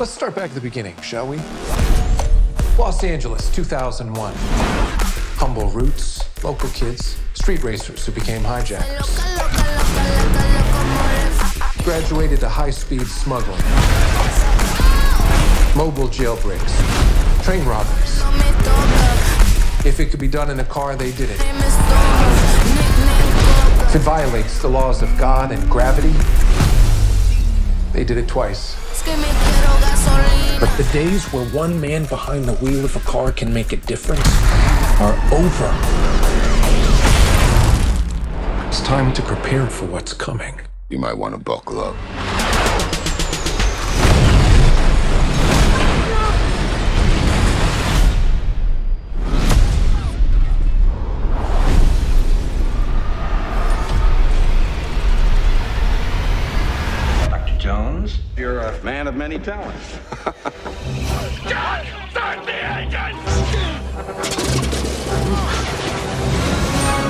Let's start back at the beginning, shall we? Los Angeles, 2001. Humble roots, local kids, street racers who became hijackers. Graduated to high-speed smuggling. Mobile jailbreaks. Train robberies. If it could be done in a car, they did it. If it violates the laws of God and gravity, they did it twice. But the days where one man behind the wheel of a car can make a difference are over. It's time to prepare for what's coming. You might want to buckle up. Dr. Jones, you're a man of many talents. God, start the engines!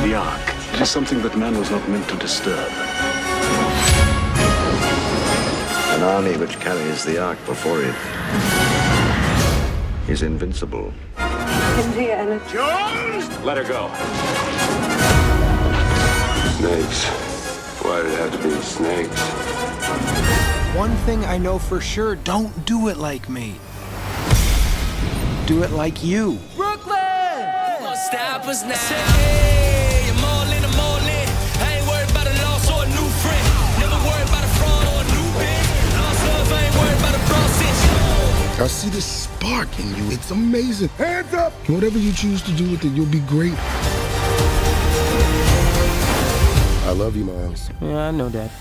The Ark. It is something that man was not meant to disturb. An army which carries the Ark before it is invincible. Jones! Let her go. Snakes. Why did it have to be snakes? One thing I know for sure, don't do it like me. Do it like you. Brooklyn! Stop us now. Hey, I'm all in, I'm all in. I ain't worried about a loss or a new friend. Never worried about a fraud or a new bitch. Lost love, I ain't worried about a process. I see this spark in you. It's amazing. Hands up! Whatever you choose to do with it, you'll be great. I love you, Miles. Yeah, I know that.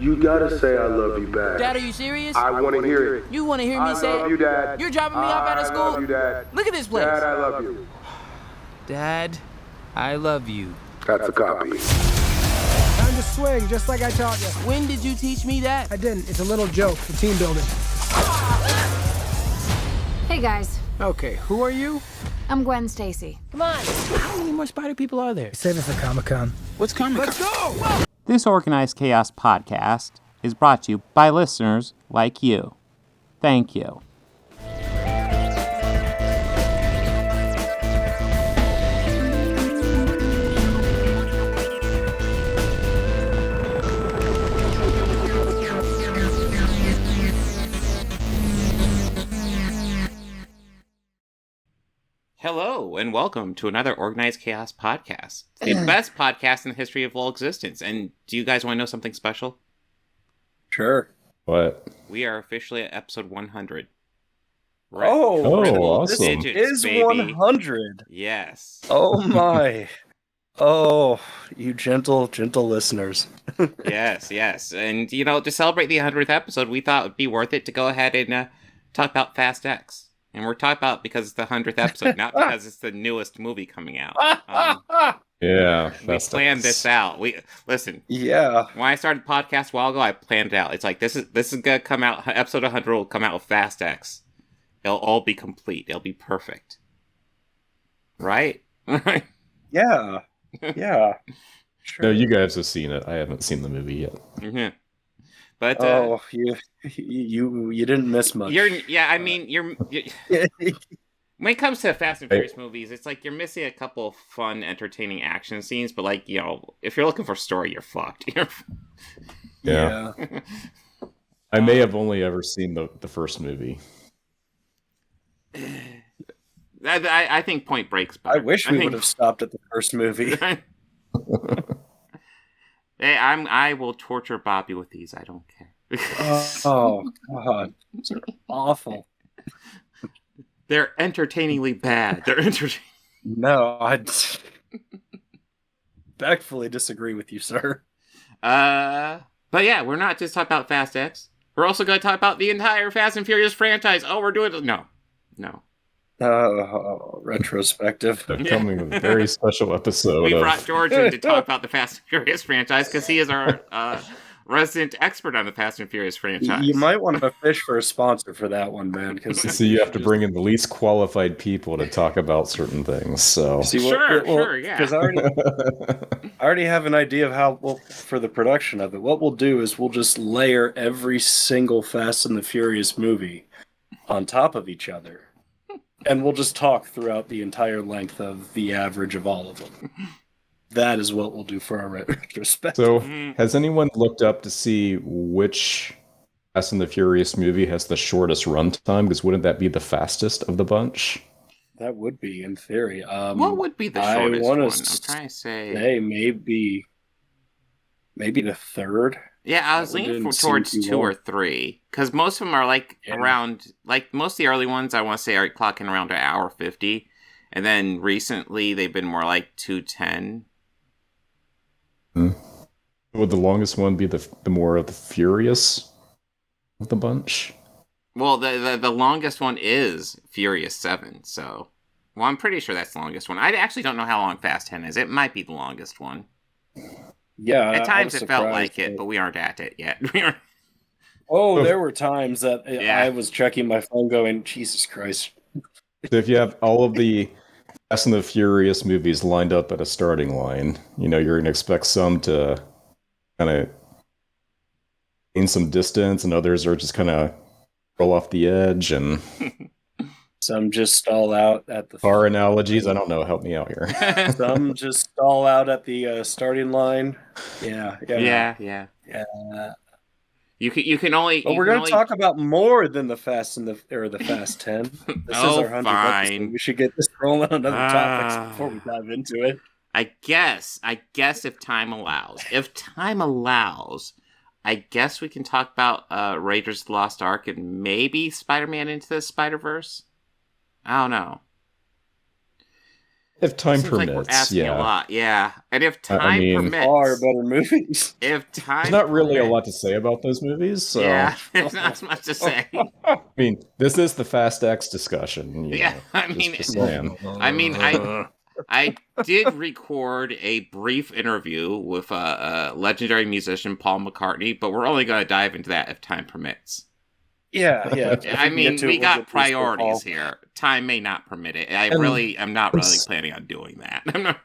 You gotta say I love you back. Dad, are you serious? I want to hear it. You want to hear me say it? I love you, Dad. You're dropping me off out of school? I love you, Dad. Look at this place. Dad, I love you. Dad, I love you. That's a copy. Time to swing, just like I taught you. When did you teach me that? I didn't. It's a little joke for team building. Hey, guys. Okay, who are you? I'm Gwen Stacy. Come on. How many more spider people are there? Save it for Comic-Con. What's Comic-Con? Let's go! This Organized Chaos podcast is brought to you by listeners like you. Thank you. Hello, and welcome to another Organized Chaos podcast. The best podcast in the history of all existence. And do you guys want to know something special? Sure. What? We are officially at episode 100. Awesome. Digits, Is baby. 100. Yes. Oh my. Oh, you gentle listeners. Yes. And, to celebrate the 100th episode, we thought it would be worth it to go ahead and talk about Fast X. And we're talking about because it's the 100th episode, not because it's the newest movie coming out. Yeah. We planned this out. Listen. Yeah. When I started the podcast a while ago, I planned it out. It's like, this is gonna come out, episode 100 will come out with Fast X. It'll all be complete. It'll be perfect. Right? Yeah. Yeah. Sure. No, you guys have seen it. I haven't seen the movie yet. Mm-hmm. But you didn't miss much. You're when it comes to Fast and Furious movies, it's like you're missing a couple of fun, entertaining action scenes. But if you're looking for story, you're fucked. Yeah. I may have only ever seen the first movie. I think Point Break's better. I wish we would have stopped at the first movie. Hey, I will torture Bobby with these. I don't care. Oh God, these are awful. They're entertainingly bad. They're entertaining. No, I respectfully disagree with you, sir. But yeah, we're not just talking about Fast X. We're also going to talk about the entire Fast and Furious franchise. Oh, we're doing no. Retrospective. They're coming with a very special episode. We brought George in to talk about the Fast and Furious franchise because he is our resident expert on the Fast and Furious franchise. You might want to fish for a sponsor for that one, man. Because So you have to bring in the least qualified people to talk about certain things. So Sure, yeah. Because I already have an idea of how for the production of it. What we'll do is we'll just layer every single Fast and the Furious movie on top of each other, and we'll just talk throughout the entire length of the average of all of them. That is what we'll do for our retrospective. So, has anyone looked up to see which Fast and the Furious movie has the shortest runtime? Because wouldn't that be the fastest of the bunch? That would be, in theory. What would be the shortest one? I'm trying to say... Hey, maybe the third. Yeah, I was leaning towards 2 or 3. Because most of them are around... Like, most of the early ones, I want to say, are clocking around an hour 50. And then recently, they've been more like 2:10. Would the longest one be the more of the Furious of the bunch? Well, the longest one is Furious 7, so... Well, I'm pretty sure that's the longest one. I actually don't know how long Fast 10 is. It might be the longest one. Yeah, at times it felt like it, but we aren't at it yet. There were times that I was checking my phone going, Jesus Christ. So if you have all of the Fast and the Furious movies lined up at a starting line, you're going to expect some to kind of gain some distance, and others are just kind of roll off the edge, and some just stall out at the car analogies. I don't know. Help me out here. Some just stall out at the starting line. Yeah. You can only. But we're going to talk about more than the Fast and the Fast 10. This is our 100th episode. We should get this rolling on other topics before we dive into it. I guess if time allows, I guess we can talk about Raiders of the Lost Ark and maybe Spider-Man Into the Spider-Verse. I don't know. If time Seems permits, like we're asking a lot, yeah. And if time permits, far better movies. If time, there's not really a lot to say about those movies. So. Yeah, there's not as much to say. I mean, this is the Fast X discussion. Yeah, I did record a brief interview with a legendary musician, Paul McCartney, but we're only going to dive into that if time permits. Yeah. I mean, we got priorities here. Time may not permit it. I'm not really planning on doing that.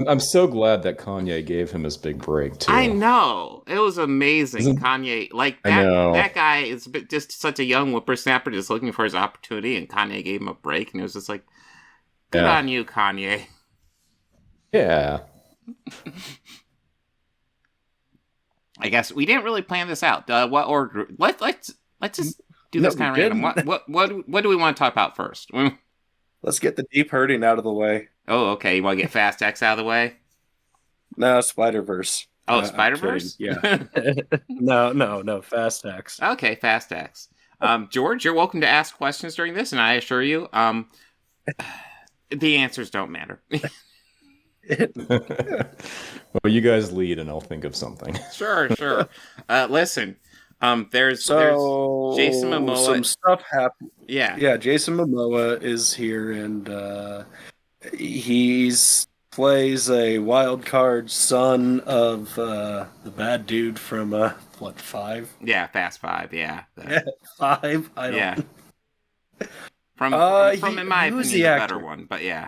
I'm so glad that Kanye gave him his big break, too. I know. It was amazing. Kanye, that guy is just such a young whippersnapper just looking for his opportunity, and Kanye gave him a break, and it was just like, good on you, Kanye. Yeah. I guess we didn't really plan this out. What order? Let's just do this kind of random. What do we want to talk about first? Let's get the deep hurting out of the way. Oh, okay. You want to get Fast X out of the way? No, Spider-Verse. Oh, Spider-Verse? Yeah. No, Fast X. Okay, Fast X. George, you're welcome to ask questions during this, and I assure you, the answers don't matter. Well, you guys lead, and I'll think of something. Sure. Listen. There's Jason Momoa. Some stuff happened. Yeah. Jason Momoa is here, and he's plays a wild card son of the bad dude from 5? Yeah, Fast 5. Yeah, 5. I don't. Yeah. From in my opinion, the better one, but yeah.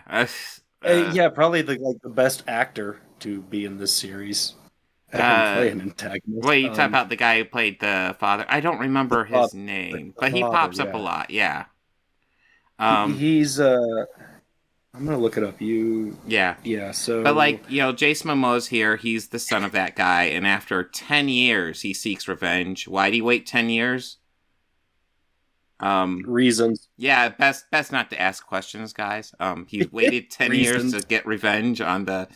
Probably the best actor to be in this series. Play an antagonist. Wait, you talk about the guy who played the father? I don't remember his name, but he pops up a lot. Yeah. He's I'm gonna look it up. Yeah. So, but Jason Momoa's here. He's the son of that guy, and after 10 years, he seeks revenge. Why'd he wait 10 years? Reasons. Yeah, best not to ask questions, guys. He waited 10 years to get revenge on the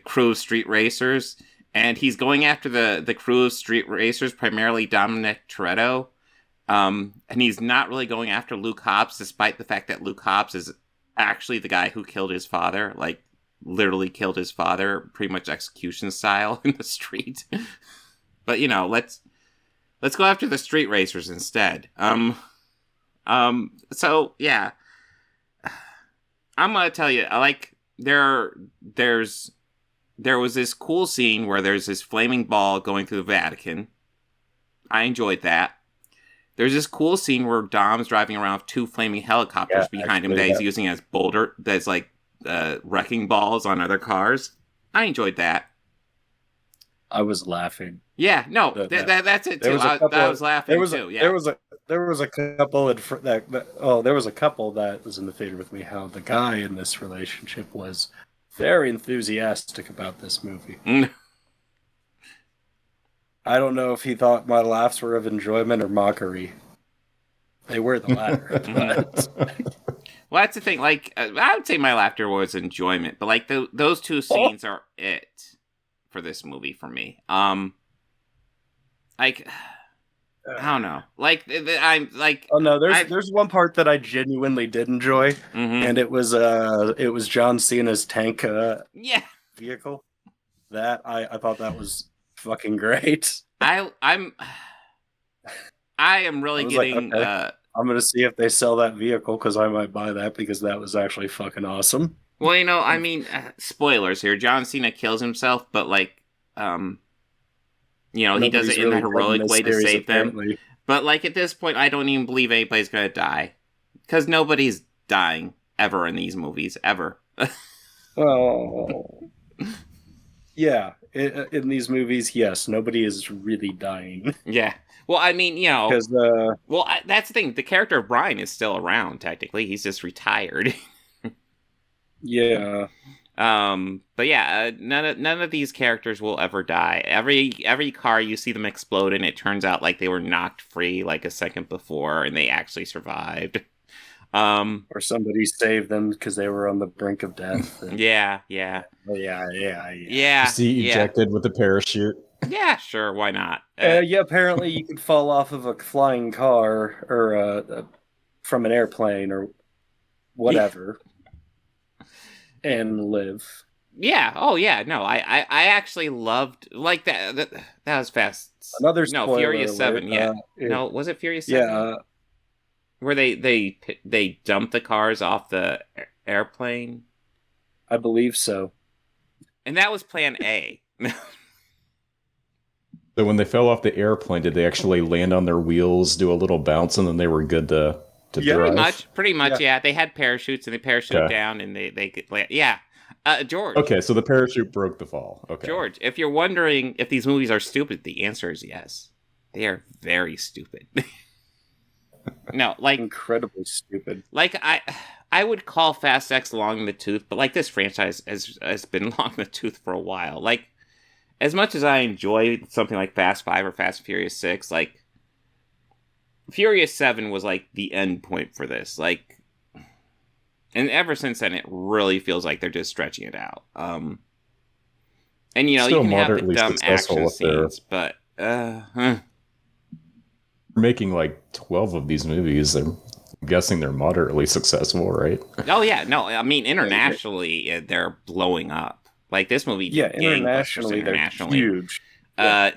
crew of street racers. And he's going after the crew of street racers, primarily Dominic Toretto. And he's not really going after Luke Hobbs, despite the fact that Luke Hobbs is actually the guy who killed his father. Like, literally killed his father, pretty much execution style in the street. But, let's go after the street racers instead. So, yeah. I'm gonna tell you, there was this cool scene where there's this flaming ball going through the Vatican, I enjoyed that. There's this cool scene where Dom's driving around with 2 flaming helicopters behind him that he's using as that's like wrecking balls on other cars. I enjoyed that. I was laughing. Yeah, no, that's it too. I was laughing too. Yeah, there was a couple there was a couple that was in the theater with me. How the guy in this relationship was very enthusiastic about this movie. I don't know if he thought my laughs were of enjoyment or mockery. They were the latter. But... Well, that's the thing. Like, I would say my laughter was enjoyment, but like those 2 scenes are it for this movie for me. Like, I don't know. Like, I'm like. Oh no, there's one part that I genuinely did enjoy, and it was John Cena's tank vehicle. That I thought that was fucking great. I am really getting. Like, okay, I'm gonna see if they sell that vehicle because I might buy that because that was actually fucking awesome. Well, I mean, spoilers here. John Cena kills himself, but like, he does it in a heroic way to save apparently. Them. But like at this point, I don't even believe anybody's gonna die because nobody's dying ever in these movies ever. Oh, yeah. In these movies, yes, nobody is really dying. Yeah. Well, I mean, because that's the thing. The character of Brian is still around. Technically, he's just retired. Yeah. But yeah, none of these characters will ever die. Every car you see them explode and it turns out like they were knocked free like a second before and they actually survived. Or somebody saved them because they were on the brink of death. And... Yeah. You see ejected with a parachute. Yeah, sure, why not? Yeah, apparently you could fall off of a flying car or from an airplane or whatever and live. Yeah. Oh, yeah. No, I actually loved like that. That was fast. Another spoiler Furious 7. Yeah. No, was it Furious 7? Yeah. Where they dumped the cars off the airplane? I believe so. And that was plan A. So when they fell off the airplane, did they actually land on their wheels, do a little bounce, and then they were good to drive? Pretty much, yeah. They had parachutes, and they parachuted down, and they could land. Yeah. George. Okay, so the parachute broke the fall. Okay. George, if you're wondering if these movies are stupid, the answer is yes. They are very stupid. No, like incredibly stupid. Like I would call Fast X long in the tooth, but like this franchise has been long in the tooth for a while. Like as much as I enjoy something like Fast 5 or Fast and Furious 6, like Furious 7 was like the end point for this. Like, and ever since then, it really feels like they're just stretching it out. And you know, you can have the dumb action scenes, but making like 12 of these movies. I'm guessing they're moderately successful, right? Oh yeah, no, I mean internationally they're blowing up. Like this movie, internationally they're huge. I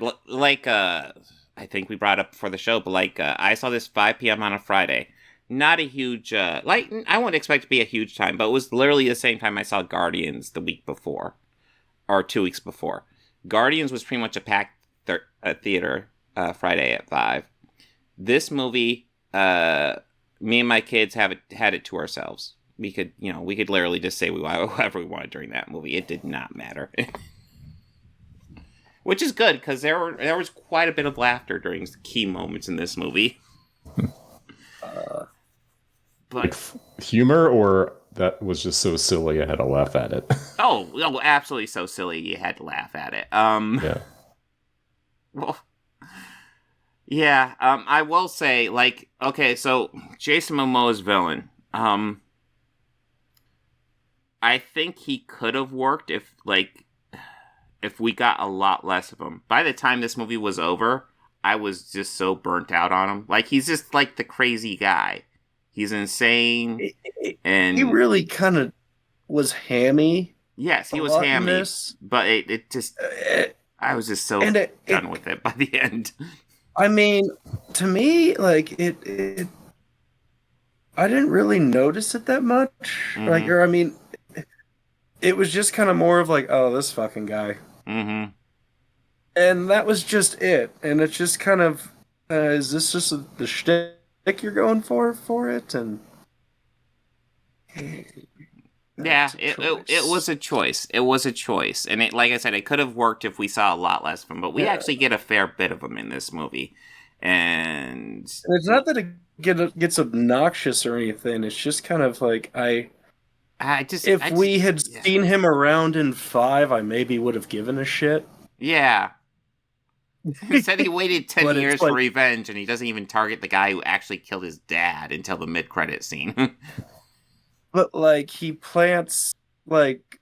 think we brought up before the show, but like I saw this 5 p.m. on a Friday. Not a huge like I wouldn't expect it to be a huge time, but it was literally the same time I saw Guardians the week before, or 2 weeks before. Guardians was pretty much a packed theater Friday at 5. This movie, me and my kids had it to ourselves. We could literally just say whatever we wanted during that movie. It did not matter, which is good because there was quite a bit of laughter during key moments in this movie. But like humor, or that was just so silly I had to laugh at it. Oh, absolutely so silly you had to laugh at it. Yeah. Well. Yeah, I will say, like, okay, so Jason Momoa's villain. I think he could have worked if we got a lot less of him. By the time this movie was over, I was just so burnt out on him. Like, he's just like the crazy guy. He's insane, and he really kind of was hammy. Yes, he was hammy, but it just I was just so done with it by the end. I mean, to me, like it I didn't really notice it that much. Mm-hmm. Like, or I mean, it was just kind of more of like, oh, this fucking guy. Mm-hmm. And that was just it. And it's just kind of, is this just the shtick you're going for it? And yeah, it was a choice. It was a choice, and it, like I said, it could have worked if we saw a lot less of him. But we actually get a fair bit of him in this movie, and it's not that it gets obnoxious or anything. It's just kind of like if we had seen him around in 5, I maybe would have given a shit. Yeah. He said he waited 10 years for like, revenge, and he doesn't even target the guy who actually killed his dad until the mid-credit scene. But, like, he plants, like...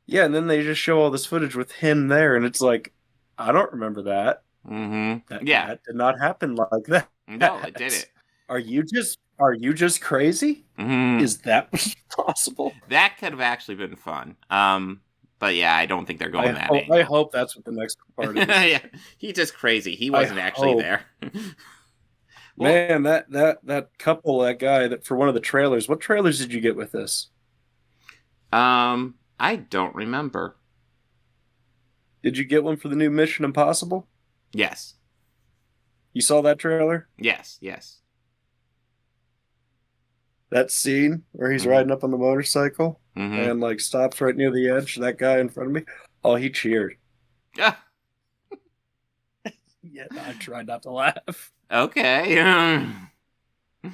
Yeah, and then they just show all this footage with him there, and it's like, I don't remember that. Mm-hmm. That did not happen like that. No, it didn't. Are you just crazy? Mm-hmm. Is that possible? That could have actually been fun. But yeah, I don't think they're going that angle. I hope that's what the next part is. Yeah, he's just crazy. He wasn't actually there. Well, man, that couple, that guy that for one of the trailers. What trailers did you get with this? I don't remember. Did you get one for the new Mission Impossible? Yes. You saw that trailer? Yes. That scene where he's riding up on the motorcycle and like stops right near the edge. That guy in front of me. Oh, he cheered. Yeah. Yeah, I tried not to laugh. Okay.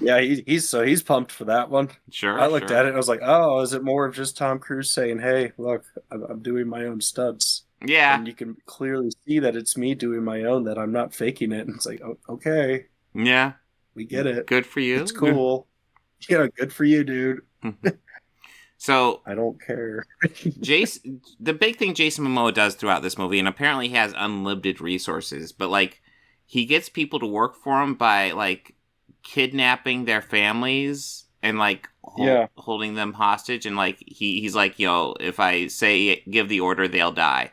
Yeah, he's pumped for that one. Sure. I looked at it and I was like, oh, is it more of just Tom Cruise saying, hey, look, I'm doing my own stunts. Yeah. And you can clearly see that it's me doing my own, that I'm not faking it. And it's like, oh, okay. Yeah. We get it. Good for you. It's cool. Yeah, good for you, dude. So I don't care. The big thing Jason Momoa does throughout this movie, and apparently he has unlimited resources, but like he gets people to work for him by like kidnapping their families and like holding them hostage, and like he's like, if I say give the order, they'll die.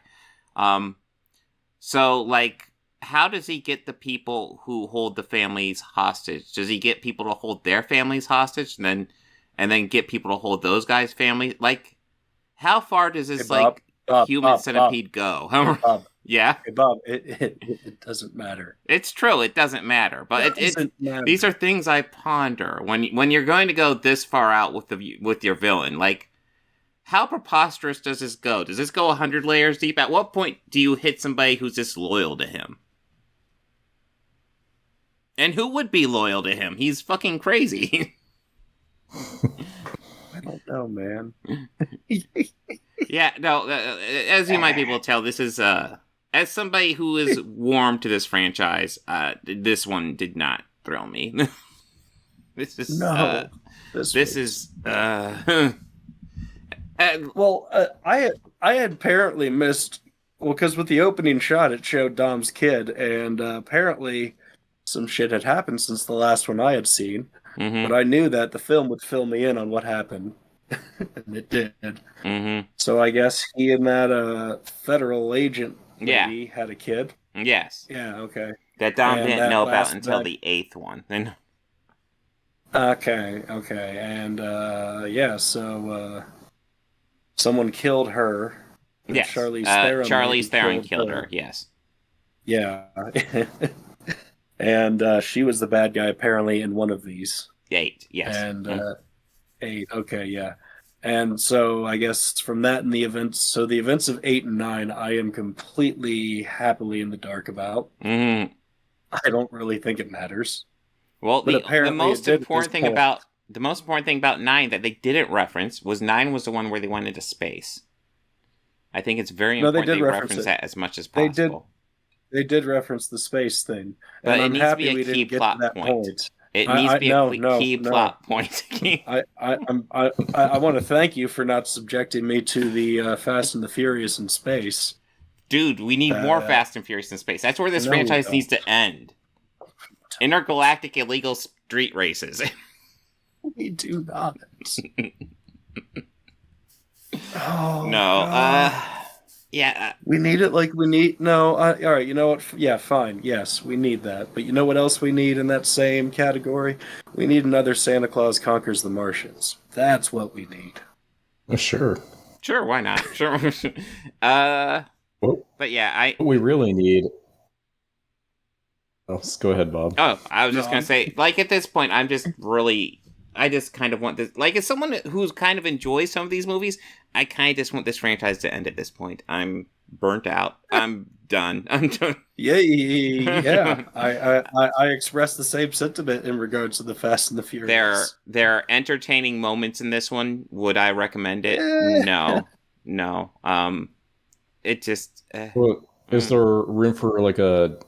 So like, how does he get the people who hold the families hostage? Does he get people to hold their families hostage and then get people to hold those guys' families? Like, how far does this human centipede go? Bob, yeah? Hey, Bob, it doesn't matter. It's true, it doesn't matter. But these are things I ponder. When you're going to go this far out with your villain, like, how preposterous does this go? Does this go 100 layers deep? At what point do you hit somebody who's just loyal to him? And who would be loyal to him? He's fucking crazy. I don't know, man. Yeah, no, as you might be able to tell, this is, as somebody who is warm to this franchise, this one did not thrill me. This is, I had apparently missed, because with the opening shot, it showed Dom's kid, and apparently some shit had happened since the last one I had seen. But I knew that the film would fill me in on what happened, and it did. So I guess he and that federal agent lady had a kid. Yes. Yeah. Okay. That Dom didn't know about until the 8th one. Then. Okay. And so someone killed her. Yes. Charlize Theron killed her. Yes. Yeah. And she was the bad guy, apparently, in one of these. 8, yes. And 8, okay, yeah. And so I guess from that and the events of 8 and 9, I am completely happily in the dark about. I don't really think it matters. Well, the most important thing about 9 that they didn't reference was 9 was the one where they went into space. I think it's very important they reference that as much as possible. They did reference the space thing, but and it I'm needs to be happy a we key didn't get plot to that point. It needs to be a key plot point. I want to thank you for not subjecting me to the Fast and the Furious in space. Dude, we need more Fast and Furious in space. That's where this franchise needs to end. Intergalactic illegal street races. We do not. Yeah. We need it like we need... No, all right, you know what? Yeah, fine. Yes, we need that. But you know what else we need in that same category? We need another Santa Claus Conquers the Martians. That's what we need. Sure. Sure, why not? Sure. But yeah, What we really need Go ahead, Bob. Oh, I was just going to say, like, at this point, I just kind of want this, like, as someone who's kind of enjoys some of these movies, I kind of just want this franchise to end at this point. I'm burnt out. I'm done. Yeah. I express the same sentiment in regards to the Fast and the Furious. There are entertaining moments in this one. Would I recommend it? No. It just. Well, is there room for like a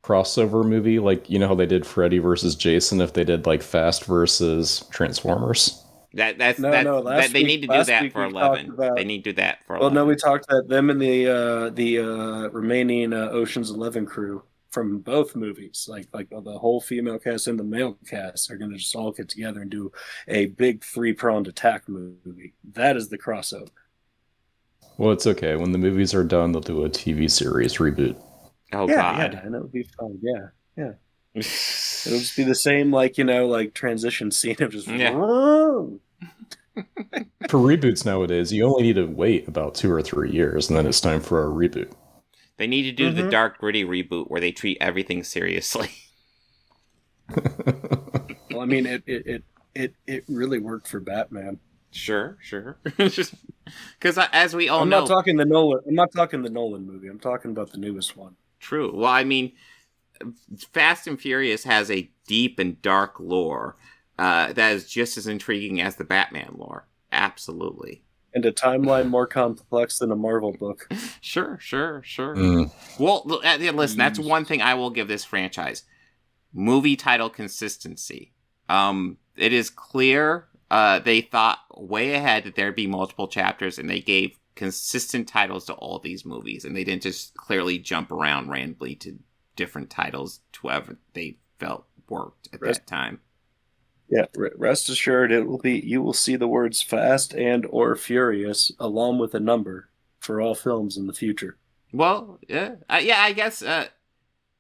crossover movie? Like, you know how they did Freddy versus Jason? If they did like Fast versus Transformers. They need to do that for 11. They need to do that for 11. Well, no, we talked about them and the remaining Ocean's 11 crew from both movies. Like the whole female cast and the male cast are going to just all get together and do a big 3-pronged attack movie. That is the crossover. Well, it's okay. When the movies are done, they'll do a TV series reboot. Oh, God. Yeah, and it would be fun. Yeah. It'll just be the same, like transition scene of just. Yeah. For reboots nowadays, you only need to wait about 2 or 3 years, and then it's time for a reboot. They need to do the dark, gritty reboot where they treat everything seriously. Well, I mean, it really worked for Batman. Sure. Because as we all I'm know, not talking the Nolan movie. I'm talking about the newest one. True. Well, I mean, Fast and Furious has a deep and dark lore that is just as intriguing as the Batman lore. Absolutely. And a timeline more complex than a Marvel book. Sure. Well, listen, that's one thing I will give this franchise. Movie title consistency. It is clear they thought way ahead that there'd be multiple chapters, and they gave consistent titles to all these movies, and they didn't just clearly jump around randomly to different titles to whoever they felt worked at that time. Yeah, rest assured, you will see the words Fast and or Furious along with a number for all films in the future. Well, I guess I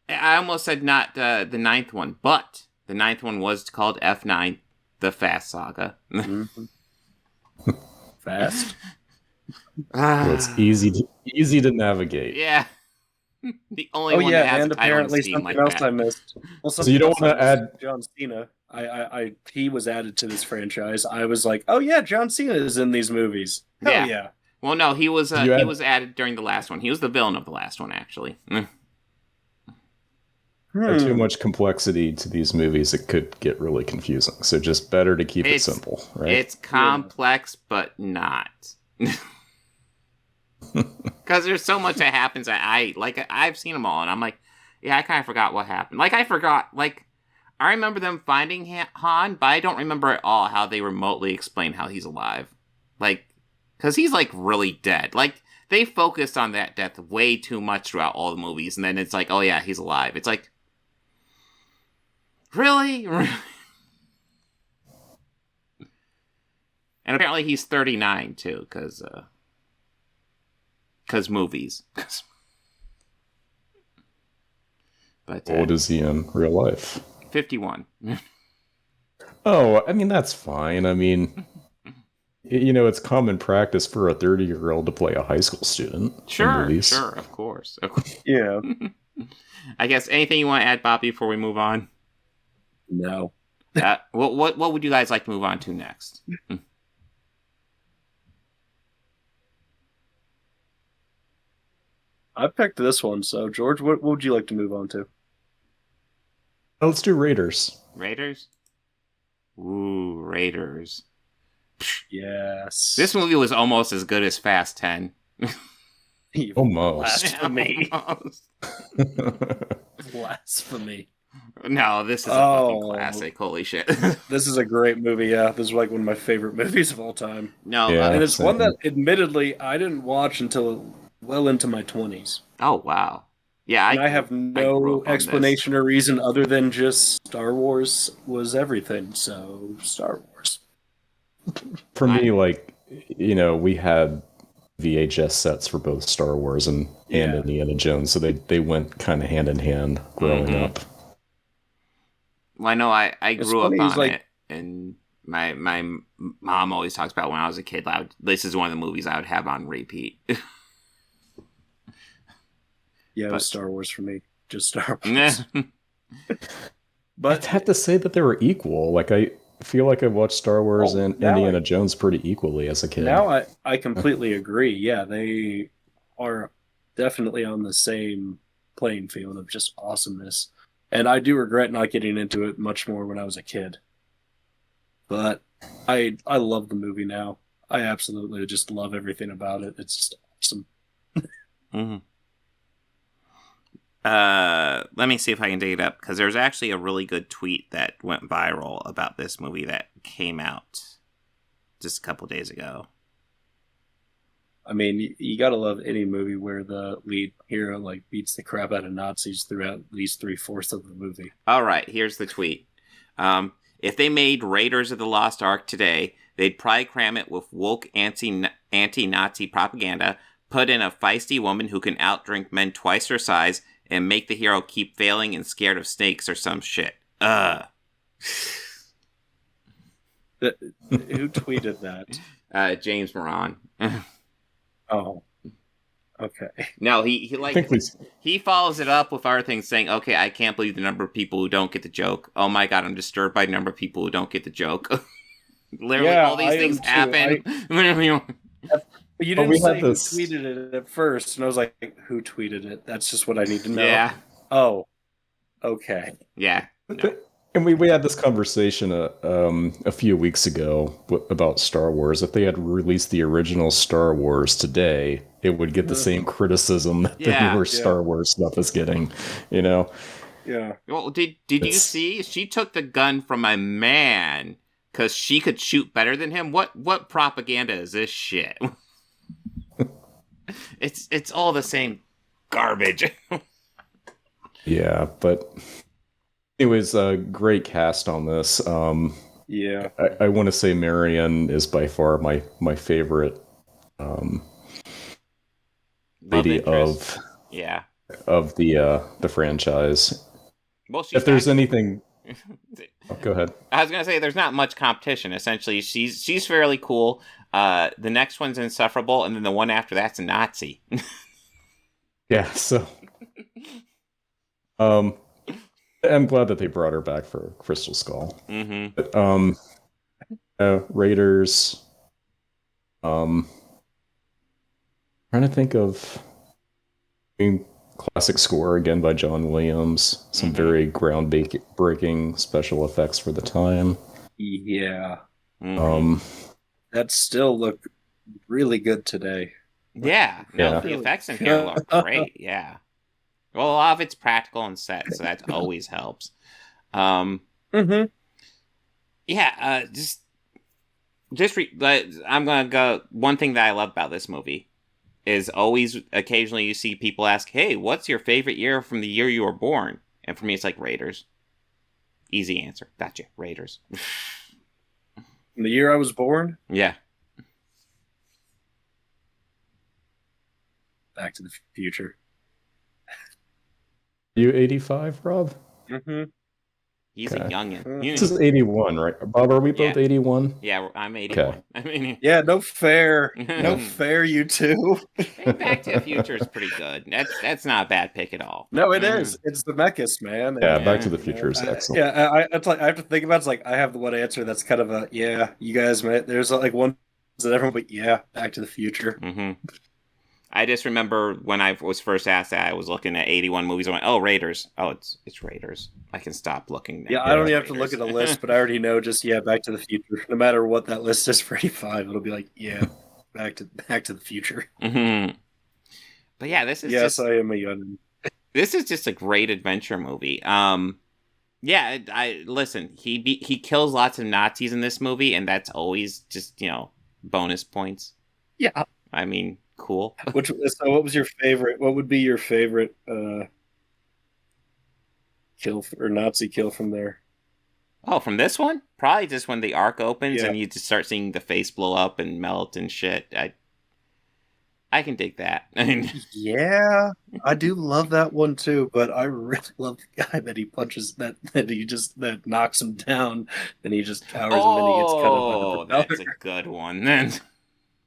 almost said not the 9th one, but the 9th one was called F9, the Fast Saga. Fast. Well, it's easy to navigate. Yeah. The only one that has and a title apparently scheme something like else that. I missed. Well, So you don't want to add John Cena. He was added to this franchise. I was like, oh yeah, John Cena is in these movies. Hell yeah. Well, no, he was was added during the last one. He was the villain of the last one, actually. too much complexity to these movies, it could get really confusing. So just better to keep it simple, right? It's complex, but not. Because there's so much that happens that I've seen them all, and I'm like, yeah, I kind of forgot what happened. I remember them finding Han, but I don't remember at all how they remotely explain how he's alive. Because he's, really dead. They focused on that death way too much throughout all the movies, and then it's like, oh yeah, he's alive. It's like, really? And apparently he's 39, too, because movies. But how old is he in real life? 51. Oh, I mean, that's fine. I mean, it's common practice for a 30-year-old to play a high school student. Sure, of course. Yeah. I guess anything you want to add, Bobby, before we move on? No. What would you guys like to move on to next? I picked this one, so George, what would you like to move on to? Let's do Raiders. Raiders? Ooh, Raiders. Yes. This movie was almost as good as Fast 10. Almost. Blasphemy. Blasphemy. No, this is a fucking classic. Holy shit. This is a great movie, yeah. This is one of my favorite movies of all time. No, and it's one that, admittedly, I didn't watch until well into my 20s. Oh, wow. Yeah, I have no explanation or reason other than just Star Wars was everything, so Star Wars. For me, we had VHS sets for both Star Wars and Indiana Jones, so they went kind of hand in hand growing up. Well, I know I grew up on it, and my mom always talks about when I was a kid, this is one of the movies I would have on repeat. Yeah, it was Star Wars for me. Just Star Wars. But I'd have to say that they were equal. Like, I feel like I watched Star Wars and Indiana Jones pretty equally as a kid. Now I completely agree. Yeah, they are definitely on the same playing field of just awesomeness. And I do regret not getting into it much more when I was a kid. But I love the movie now. I absolutely just love everything about it. It's just awesome. Mm-hmm. Let me see if I can dig it up, because there's actually a really good tweet that went viral about this movie that came out just a couple days ago. I mean, you gotta love any movie where the lead hero like beats the crap out of Nazis throughout at least 3/4 of the movie. All right, here's the tweet. If they made Raiders of the Lost Ark today, they'd probably cram it with woke anti-Nazi propaganda, put in a feisty woman who can outdrink men twice her size, and make the hero keep failing and scared of snakes or some shit. Who tweeted that? James Moran. Oh. Okay. No, he follows it up with other things saying, okay, I can't believe the number of people who don't get the joke. Oh my god, I'm disturbed by the number of people who don't get the joke. Literally, all these things happen. But you didn't say who tweeted it at first, and I was like, who tweeted it? That's just what I need to know. Yeah. Oh. Okay. Yeah. No. And we had this conversation a few weeks ago about Star Wars. If they had released the original Star Wars today, it would get the same criticism that the newer Star Wars stuff is getting, you know? Yeah. Well, did you see? She took the gun from a man because she could shoot better than him? What propaganda is this shit? It's all the same garbage. Yeah, but... Anyways, great cast on this. Yeah. I want to say Marion is by far my favorite lady of the franchise. Well, if there's anything, go ahead. I was gonna say there's not much competition. Essentially, she's fairly cool. The next one's insufferable, and then the one after that's a Nazi. Yeah. So, I'm glad that they brought her back for Crystal Skull. Mm-hmm. But, Raiders. Trying to think of classic score again by John Williams. Some very groundbreaking special effects for the time. Yeah. Mm-hmm. That still look really good today. Yeah. No, the effects in here look great. Yeah. Well, a lot of it's practical and set, so that always helps. Mm-hmm. Yeah, I'm gonna go. One thing that I love about this movie is always, occasionally you see people ask, "Hey, what's your favorite year from the year you were born?" And for me, it's like Raiders. Easy answer. Gotcha, Raiders. The year I was born? Yeah. Back to the Future. You 85, Rob? Mm-hmm. He's a youngin. This is 81, right? Bob, are we both 81? Yeah, I'm 81. Okay. I mean, yeah, no fair. No fair, you two. Back to the Future is pretty good. That's not a bad pick at all. No, it is. It's the Mechas, man. Yeah, Back to the Future is excellent. I have to think about it. It's like I have the one answer that's kind of a, yeah, you guys, man. There's like one that everyone, but yeah, Back to the Future. Mm-hmm. I just remember when I was first asked that, I was looking at 81 movies. I went, oh, Raiders. Oh, it's Raiders. I can stop looking now. Yeah, I don't even have to look at a list, but I already know just, Back to the Future. No matter what that list is for 85, it'll be like, yeah, Back to the Future. Mm-hmm. But yeah, this is Yes, I am a young. This is just a great adventure movie. Yeah, listen, he kills lots of Nazis in this movie, and that's always just, bonus points. Yeah. I mean, cool. So what was your favorite? What would be your favorite kill or Nazi kill from there? Oh, from this one? Probably just when the arc opens and you just start seeing the face blow up and melt and shit. I can dig that. I mean, yeah, I do love that one too. But I really love the guy that he punches that knocks him down, and he just cowers him and he gets cut up. Oh, that's a good one. Then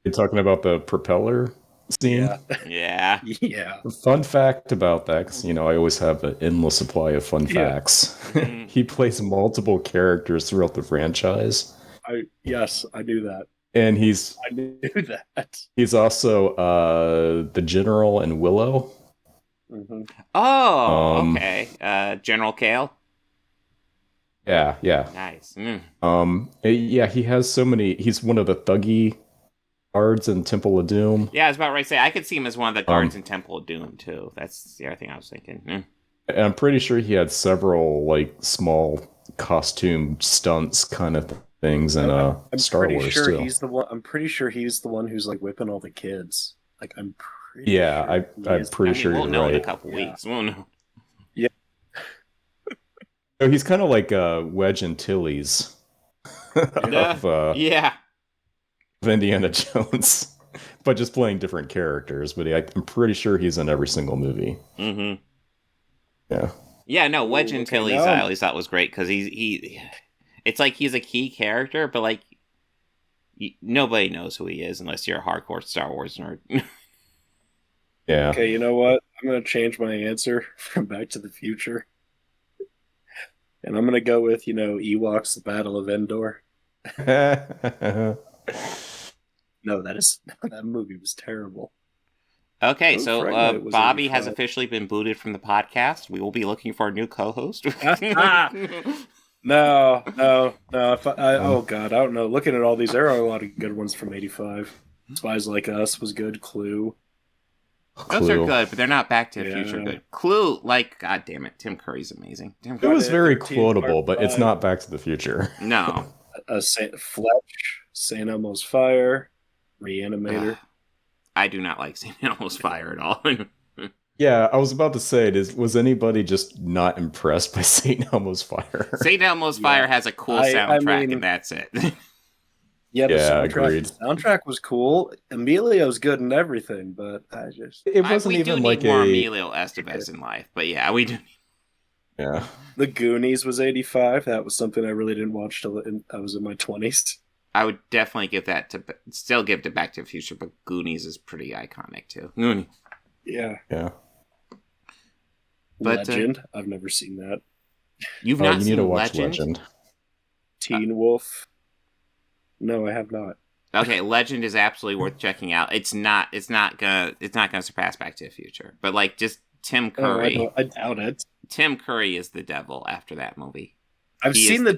you're talking about the propeller. scene. Yeah. Yeah. Fun fact about that, because I always have an endless supply of fun facts. He plays multiple characters throughout the franchise. Yes, I knew that. And I knew that. he's also the general in Willow. Mm-hmm. Oh, okay. General Kale. Yeah. Nice. Yeah, he has so many. He's one of the thuggy guards in Temple of Doom. Yeah, I was about to say I could see him as one of the guards in Temple of Doom too. That's the other thing I was thinking. And I'm pretty sure he had several like small costume stunts kind of things in Star Wars sure too. He's the one. I'm pretty sure he's the one who's like whipping all the kids. Like I'm pretty. Yeah, sure I'm pretty sure we'll you're know right. in a couple weeks. We'll know. Yeah. So he's kind of like Wedge Antilles of Indiana Jones, but just playing different characters. But I'm pretty sure he's in every single movie. Mm-hmm. Yeah. Yeah, no, Wedge Antilles I always thought was great because he it's like he's a key character, but like nobody knows who he is unless you're a hardcore Star Wars nerd. Yeah. Okay, you know what? I'm gonna change my answer from Back to the Future. And I'm going to go with, Ewoks, The Battle of Endor. No, that movie was terrible. Okay, so Bobby has officially been booted from the podcast. We will be looking for a new co-host. No. Oh, God, I don't know. Looking at all these, there are a lot of good ones from 85. Spies Like Us was good. Clue. Those are good, but they're not Back to the Future good. Clue, God damn it, Tim Curry's amazing. It was very quotable, but it's not Back to the Future. No. Fletch, St. Elmo's Fire, Reanimator. I do not like St. Elmo's Fire at all. Yeah, I was about to say, was anybody just not impressed by St. Elmo's Fire? St. Elmo's Fire has a cool soundtrack, and that's it. Yeah, agreed. The soundtrack was cool. Emilio's good and everything, but it wasn't we even do like need more Emilio Estevez in life, but yeah, we do. Yeah. The Goonies was 85. That was something I really didn't watch till I was in my 20s. I would definitely give that to Back to the Future, but Goonies is pretty iconic too. Yeah. But, Legend. I've never seen that. You've not you seen need to watch Legend? Teen Wolf. No, I have not. Okay, Legend is absolutely worth checking out. It's not gonna surpass Back to the Future, but just Tim Curry. I doubt it. Tim Curry is the devil after that movie. I've seen all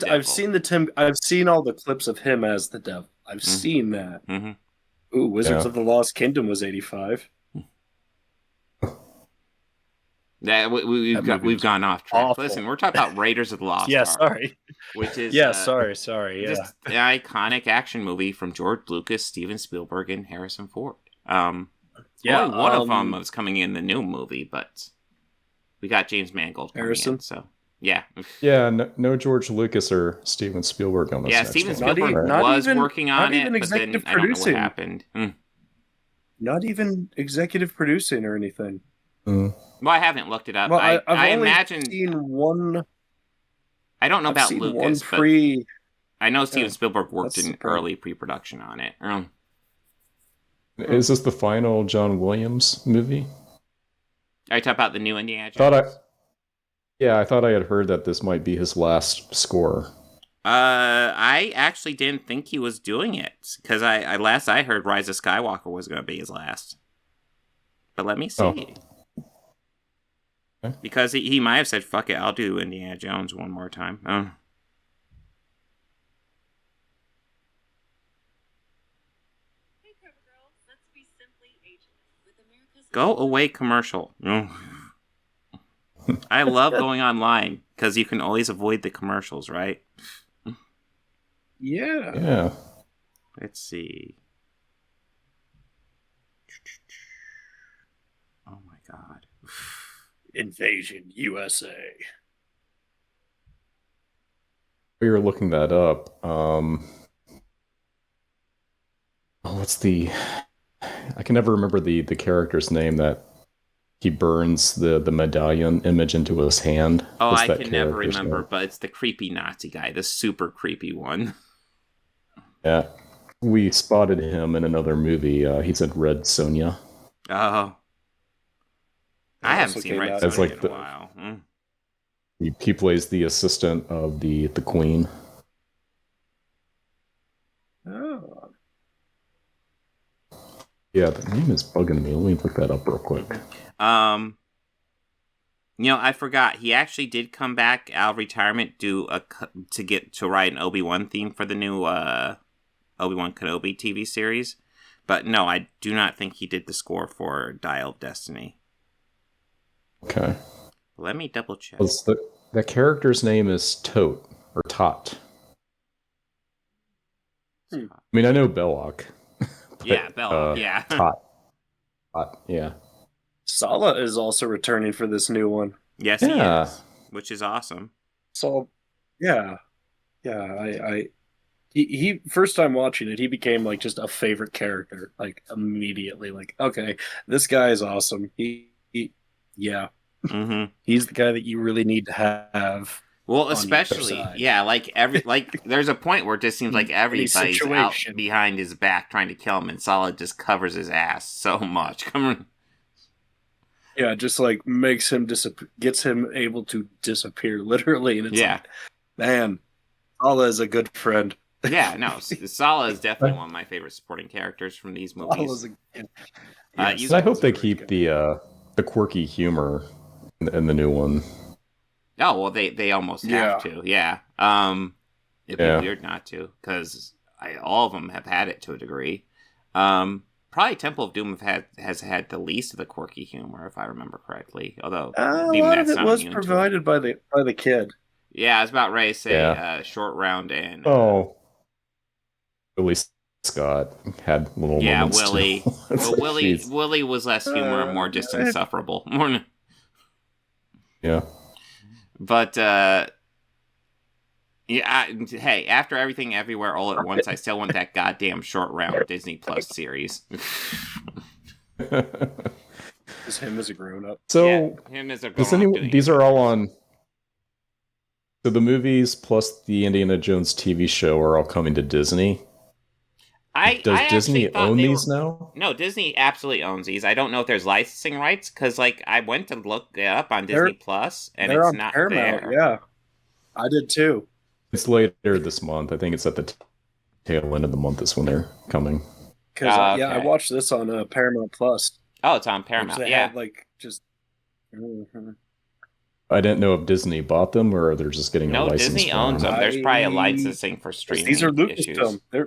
the clips of him as the devil. I've seen that. Mm-hmm. Ooh, Wizards of the Lost Kingdom was 85. We've gone off track. Awful. Listen, we're talking about Raiders of the Lost Ark. Sorry. Which is sorry. Just an iconic action movie from George Lucas, Steven Spielberg, and Harrison Ford. Only one of them was coming in the new movie, but we got James Mangold coming in, so yeah. Yeah, no George Lucas or Steven Spielberg on this. Yeah, Steven Spielberg was working on it, but then I don't know what happened. Not even executive producing or anything. Mm. Well, I haven't looked it up. Well, I only imagine. Seen one. I don't know about Lucas, but I know Steven Spielberg worked in early pre-production on it. Is this the final John Williams movie? Are you talking about the new Indiana Jones? I thought I had heard that this might be his last score. I actually didn't think he was doing it because last I heard Rise of Skywalker was going to be his last. But let me see. Okay. Because he might have said, fuck it, I'll do Indiana Jones one more time. Go away commercial. I love going online because you can always avoid the commercials, right? Yeah. Let's see. Oh my god. Invasion USA. We were looking that up. What's the... I can never remember the character's name that he burns the medallion image into his hand. Oh, What's I can never remember, name? but it's the creepy Nazi guy, the super creepy one. Yeah. We spotted him in another movie. He's in Red Sonja. Oh. I haven't seen Red It's Sonja like in a while. He plays the assistant of the queen. Oh. Yeah, the name is bugging me. Let me look that up real quick. I forgot. He actually did come back out of retirement to write an Obi-Wan theme for the new Obi-Wan Kenobi TV series. But no, I do not think he did the score for Dial of Destiny. Okay. Let me double check. The character's name is Tot, or Tot. I mean, I know Belloc. Yeah, Belloc, yeah. Tot, yeah. Sala is also returning for this new one. Yes, he is, which is awesome. So, yeah. He first time watching it, he became like just a favorite character, like immediately. Like, okay, this guy is awesome. Yeah. Mm-hmm. He's the guy that you really need to have. Well, especially, there's a point where it just seems like everybody's out behind his back trying to kill him, and Solid just covers his ass so much. Come on. Yeah, just like makes him gets him able to disappear literally, and it's like, man, Sala is a good friend. Yeah, no, Sala is definitely one of my favorite supporting characters from these movies. I hope they keep the quirky humor in the new one. Oh well, they almost have to. Yeah, it'd be weird not to, because all of them have had it to a degree. Probably Temple of Doom has had the least of the quirky humor, if I remember correctly. Although a lot of it was provided by the kid. Yeah, I was about ready to say Short Round and Willie Scott had little moments Willie. too. But Willie was less humor and more just insufferable. Yeah. But hey, after Everything Everywhere All at Once, I still want that goddamn Short Round Disney Plus series. Just him as a grown-up. So, him as a grown-up. These are all on... So the movies plus the Indiana Jones TV show are all coming to Disney. Does Disney own these now? No, Disney absolutely owns these. I don't know if there's licensing rights, because I went to look it up on Disney Plus, and it's not Paramount, there. Yeah, I did too. It's later this month. I think it's at the tail end of the month is when they're coming. Because I watched this on Paramount Plus. Oh, it's on Paramount. Had, I didn't know if Disney bought them or they're just getting a license. No, Disney owns them. There's probably a licensing for streaming. These are Lucasfilm. They're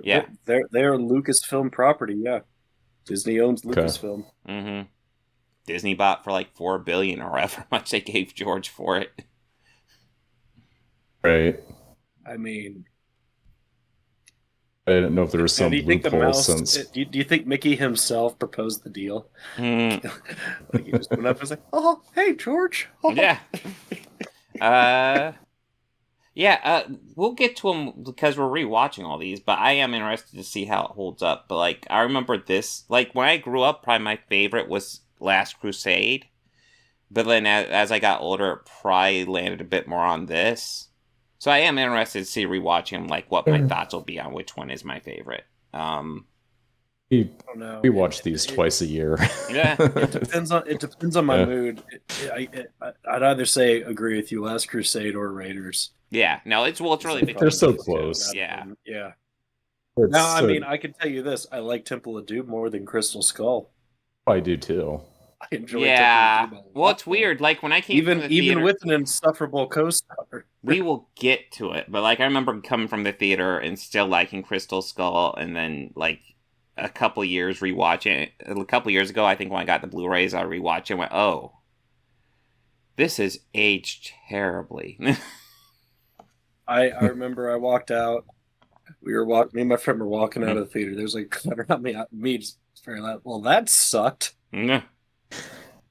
Lucasfilm property. Yeah, Disney owns Lucasfilm. Mm-hmm. Disney bought for like $4 billion or however much they gave George for it. Right. I mean, I didn't know if there was some loophole since. Do you think Mickey himself proposed the deal? Like he just went up and was like, "Oh, hey, George." Oh. Yeah. We'll get to them because we're rewatching all these, but I am interested to see how it holds up. But I remember this. When I grew up, probably my favorite was Last Crusade. But then as I got older, it probably landed a bit more on this. So I am interested to see rewatching what my thoughts will be on which one is my favorite. We watch these twice a year. Yeah, it depends on my mood. I'd either say agree with you, Last Crusade or Raiders. Yeah, no, it's really they're so close. Yeah. Now, I mean, I can tell you this: I like Temple of Doom more than Crystal Skull. I do too. I enjoy Temple of Doom a lot. Well, it's weird. When I came from the theater, even with an insufferable co-star. We will get to it, but I remember coming from the theater and still liking Crystal Skull, and then a couple years rewatching it. A couple years ago, I think when I got the Blu-rays, I rewatched it and went, "Oh, this has aged terribly." I remember I walked out. Me and my friend were walking out of the theater. There's me just very loud. Well, that sucked. Yeah,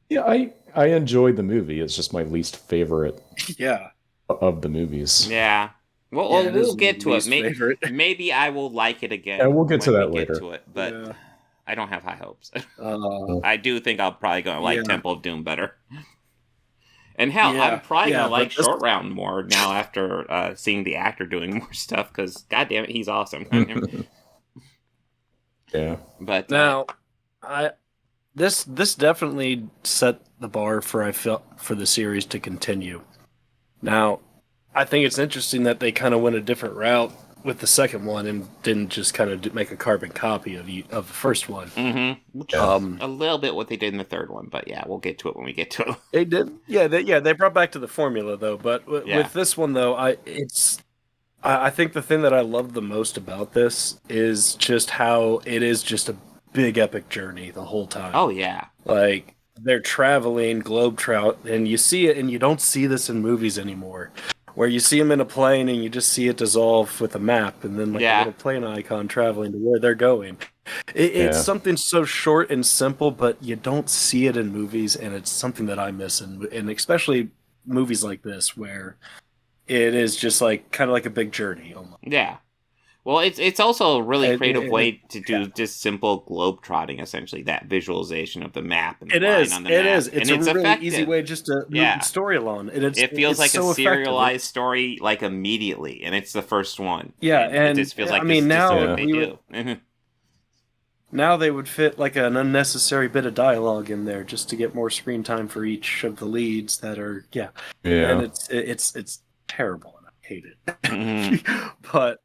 I enjoyed the movie. It's just my least favorite. Yeah. Of the movies. Yeah. Well, we'll get to it. Maybe I will like it again. Yeah, we'll get to that later. But I don't have high hopes. I do think I'm probably going to like Temple of Doom better. And hell, I'm probably going to like Short Round more now after seeing the actor doing more stuff, because goddamn it, he's awesome. Yeah. But now, I this definitely set the bar for the series to continue. Now, I think it's interesting that they kind of went a different route with the second one and didn't just kind of make a carbon copy of the first one. Mm-hmm. A little bit what they did in the third one, but yeah, we'll get to it when we get to it. They did, they brought back to the formula though. But with this one though, I think the thing that I love the most about this is just how it is just a big epic journey the whole time. Oh yeah, like they're traveling globetrot, and you see it, and you don't see this in movies anymore, where you see them in a plane and you just see it dissolve with a map, and then a little plane icon traveling to where they're going. It's something so short and simple, but you don't see it in movies, and it's something that I miss, and especially movies like this where it is just kind of like a big journey almost. Yeah. Well, it's also a really creative way to do just simple globetrotting, essentially, that visualization of the map. And the line on the map. It's and a it's really effective. easy way just to move the story along. And it feels like so a serialized story, immediately, and it's the first one. Yeah, and it just feels like now what they do. Now they would fit an unnecessary bit of dialogue in there just to get more screen time for each of the leads that are and it's terrible and I hate it. But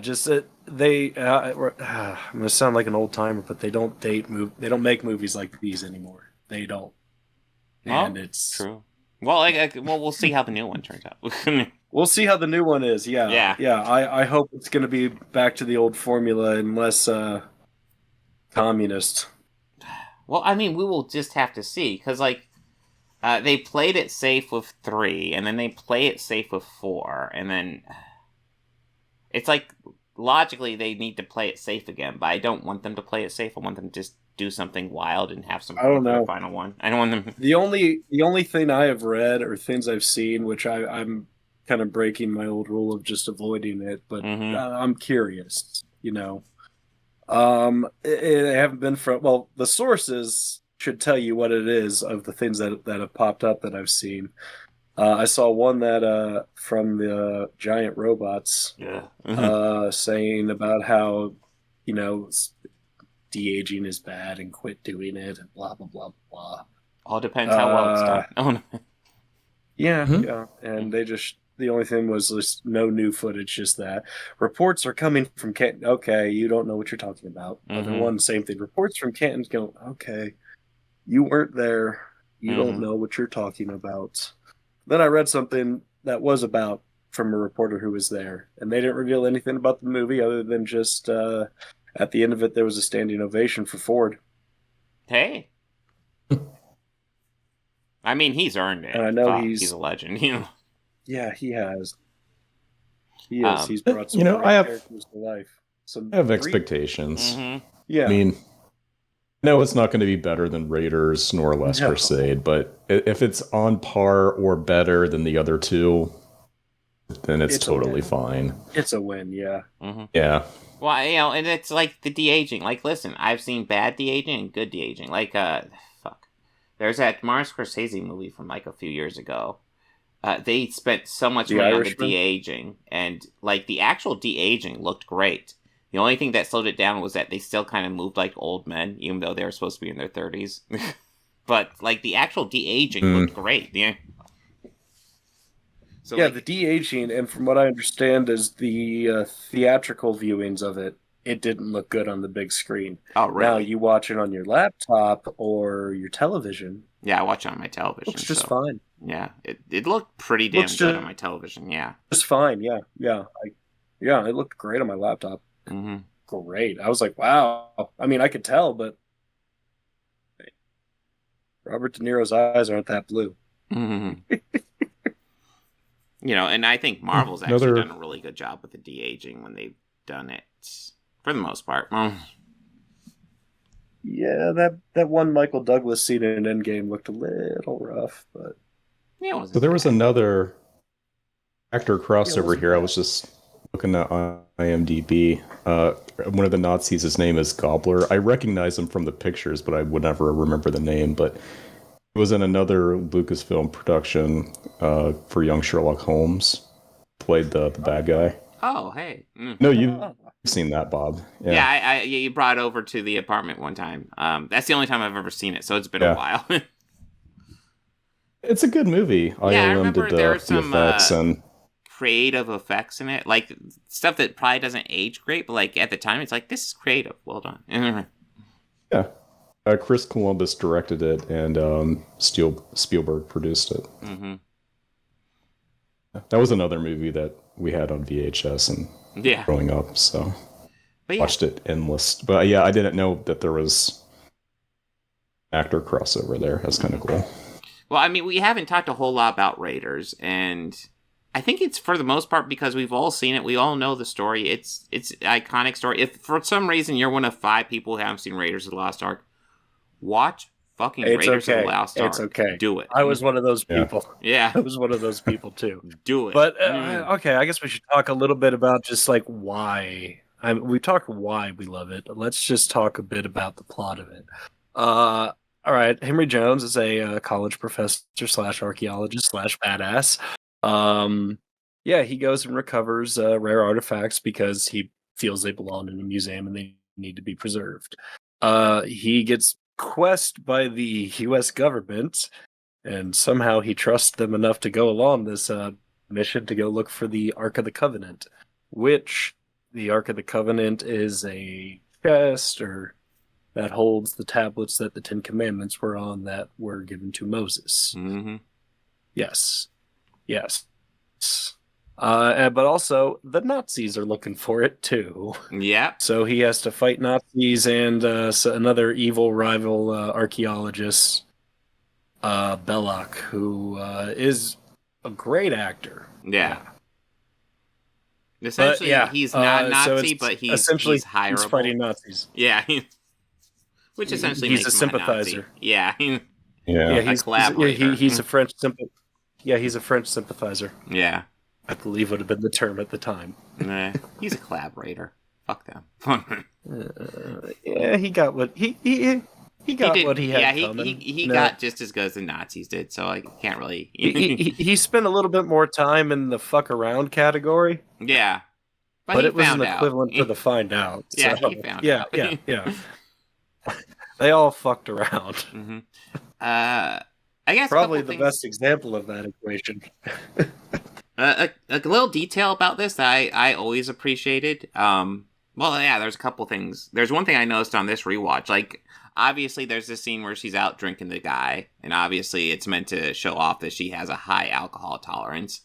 just they. I'm gonna sound like an old timer, but they don't They don't make movies like these anymore. They don't. And it's true. Well, we'll see how the new one turns out. We'll see how the new one is. Yeah. I hope it's gonna be back to the old formula and less communist. Well, I mean, we will just have to see because they played it safe with 3, and then they play it safe with 4, and then. It's logically they need to play it safe again, but I don't want them to play it safe. I want them to just do something wild and have some fun for the final one. I don't want them. The only thing I have read or things I've seen, which I'm kind of breaking my old rule of just avoiding it, but I'm curious. It haven't been from the sources should tell you what it is of the things that have popped up that I've seen. I saw one that from the giant robots saying about how de-aging is bad and quit doing it and blah blah blah blah. All depends how well it's done. Oh, no. Yeah, and the only thing was just no new footage, just that reports are coming from Canton. Okay, you don't know what you're talking about. Other one, same thing. Reports from Canton's going. Okay, you weren't there. You don't know what you're talking about. Then I read something that was from a reporter who was there, and they didn't reveal anything about the movie other than just at the end of it there was a standing ovation for Ford. Hey, I mean he's earned it, and I know he's a legend. Yeah, he has. He is. He's brought some characters to life. I have expectations. Yeah, I mean. No, it's not going to be better than Raiders nor Last Crusade, but if it's on par or better than the other two, then it's totally fine. It's a win, yeah. Yeah. Well, and it's like the de-aging. Listen, I've seen bad de-aging and good de-aging. There's that Martin Scorsese movie from a few years ago. They spent so much money on the de-aging, and the actual de-aging looked great. The only thing that slowed it down was that they still kind of moved like old men, even though they were supposed to be in their 30s. But the actual de-aging looked great. Yeah. So the de-aging, and from what I understand, is the theatrical viewings of it. It didn't look good on the big screen. Oh, really? Now you watch it on your laptop or your television. Yeah, I watch it on my television. Looks just fine. Yeah, it looked pretty damn good on my television. Yeah, just fine. Yeah. It looked great on my laptop. Great. I was like, wow. I mean, I could tell, but Robert De Niro's eyes aren't that blue. And I think Marvel's actually done a really good job with the de-aging when they've done it, for the most part. Yeah, that one Michael Douglas scene in Endgame looked a little rough, but so there was another actor crossover here. I was just looking at IMDb. One of the Nazis, his name is Gobbler. I recognize him from the pictures, but I would never remember the name. But he was in another Lucasfilm production for Young Sherlock Holmes. Played the bad guy. Oh, hey. No, seen that, Bob. Yeah, I you brought it over to the apartment one time. That's the only time I've ever seen it, so it's been a while. It's a good movie. I remember there were some effects and creative effects in it, like stuff that probably doesn't age great, but like at the time, it's like, this is creative. Well done. Yeah. Chris Columbus directed it, and Spielberg produced it. Mm-hmm. That was another movie that we had on VHS and growing up, so watched it endless. But yeah, I didn't know that there was actor crossover there. That's kind of cool. Well, I mean, we haven't talked a whole lot about Raiders, and I think it's for the most part because we've all seen it. We all know the story. It's an iconic story. If for some reason you're one of 5 people who haven't seen Raiders of the Lost Ark, watch fucking Raiders of the Lost Ark. It's okay. Do it. I was one of those people. Yeah. I was one of those people too. Do it. But okay, I guess we should talk a little bit about just like why. We talked why we love it. Let's just talk a bit about the plot of it. All right, Henry Jones is a college professor / archaeologist / badass. He goes and recovers rare artifacts because he feels they belong in a museum and they need to be preserved. He gets quested by the U.S. government, and somehow he trusts them enough to go along this mission to go look for the Ark of the Covenant, which the Ark of the Covenant is a chest that holds the tablets that the 10 Commandments were on that were given to Moses. Mm-hmm. Yes. But also, the Nazis are looking for it, too. Yeah. So he has to fight Nazis and another evil rival archaeologist, Belloc, who is a great actor. Yeah. Essentially, he's not Nazi, but he's hireable. He's fighting Nazis. Yeah. Which essentially he's makes a him sympathizer. Yeah. He's a collaborator. He's a French he's a French sympathizer. Yeah. I believe would have been the term at the time. Nah, he's a collaborator. Fuck them. He got what he got what he had. Yeah, coming. he got just as good as the Nazis did. So I can't really. he spent a little bit more time in the fuck around category. Yeah, but it was an equivalent to the find out. Yeah, so, he found out. Yeah. They all fucked around. Mm-hmm. I guess probably the best example of that equation. A little detail about this that I always appreciated. There's a couple things. There's one thing I noticed on this rewatch. Like, obviously, there's this scene where she's out drinking the guy, and obviously it's meant to show off that she has a high alcohol tolerance.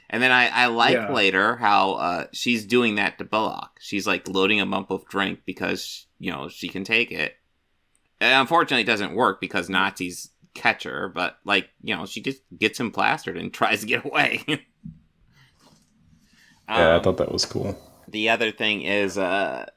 And then I like later how she's doing that to Belloc. She's like loading him up with drink because, she can take it. And unfortunately, it doesn't work because Nazis catch her, but she just gets him plastered and tries to get away. I thought that was cool. The other thing is, and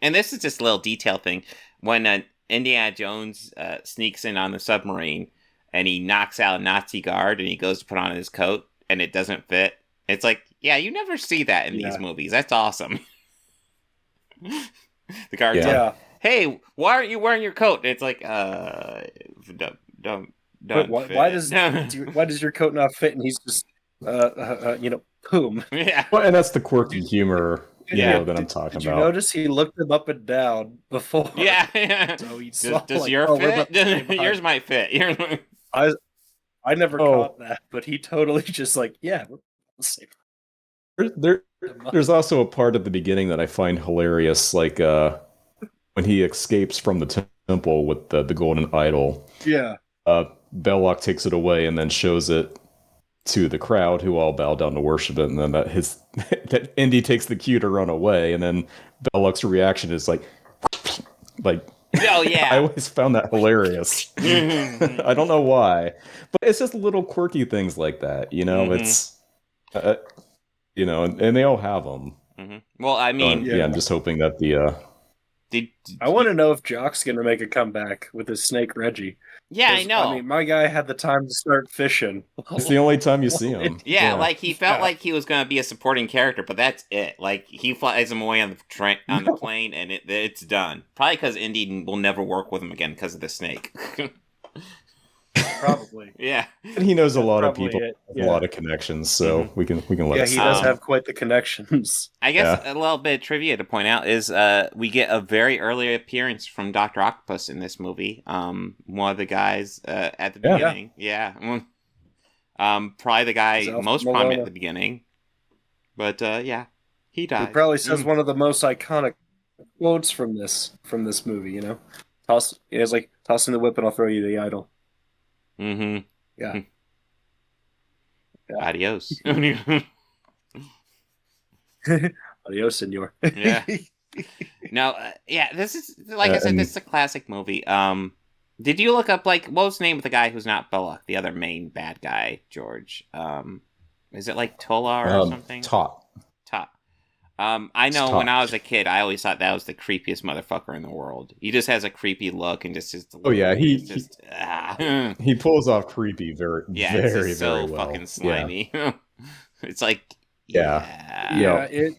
this is just a little detail thing, when Indiana Jones sneaks in on the submarine and he knocks out a Nazi guard and he goes to put on his coat and it doesn't fit. It's like, you never see that in these movies. That's awesome. The guard's like, hey, why aren't you wearing your coat? And it's like, don't why does your coat not fit? And he's just, boom. Yeah. Well, and that's the quirky humor, that I'm talking about. Did you notice he looked him up and down before? Yeah. So he does yours fit? Yours might fit. I never caught that, but he totally just like, we're the same. There's also a part at the beginning that I find hilarious, like when he escapes from the temple with the golden idol. Yeah. Belloc takes it away and then shows it to the crowd, who all bow down to worship it, and then that Indy takes the cue to run away, and then Belloc's reaction is like, oh yeah. I always found that hilarious. I don't know why, but it's just little quirky things like that. It's and they all have them. Mm-hmm. Well, I mean, I'm just hoping that I want to know if Jock's going to make a comeback with his snake Reggie. Yeah, I know. I mean, my guy had the time to start fishing. It's the only time you see him. Yeah, like he felt like he was going to be a supporting character, but that's it. Like he flies him away on the plane, and it's done. Probably because Indy will never work with him again because of the snake. Probably. Yeah. And he knows a lot of probably people, it, a lot of connections, so we can let Yeah, it he slide. does have quite the connections. I guess a little bit of trivia to point out is we get a very early appearance from Dr. Octopus in this movie. One of the guys at the beginning. Yeah. Probably the guy most prominent at the beginning. But yeah, he dies. He probably says one of the most iconic quotes from this movie, you know? It's like, toss in the whip and I'll throw you the idol. Mm-hmm. Yeah. Adios. Adios, senor. Yeah. No, yeah, this is, like I said, this is a classic movie. Did you look up, like, what was the name of the guy who's not Bullock, the other main bad guy, George? Is it like Tolar or something? Tot. I know when I was a kid, I always thought that was the creepiest motherfucker in the world. He just has a creepy look and just his he pulls off creepy very very so well. Fucking slimy. Yeah. It's like it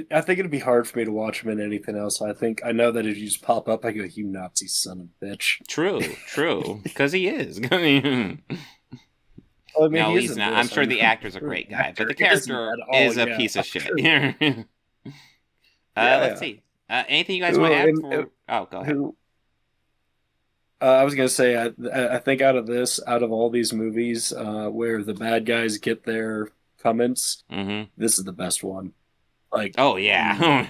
I think it'd be hard for me to watch him in anything else. I know that if you just pop up, I go, "You Nazi son of a bitch." True, because he is. No, he's not. I'm sure the actor's a great guy, but the character is a piece of shit. Let's see. Anything you guys want to add? Go ahead. I was gonna say, I think out of all these movies where the bad guys get their comeuppance, this is the best one. Like, oh yeah,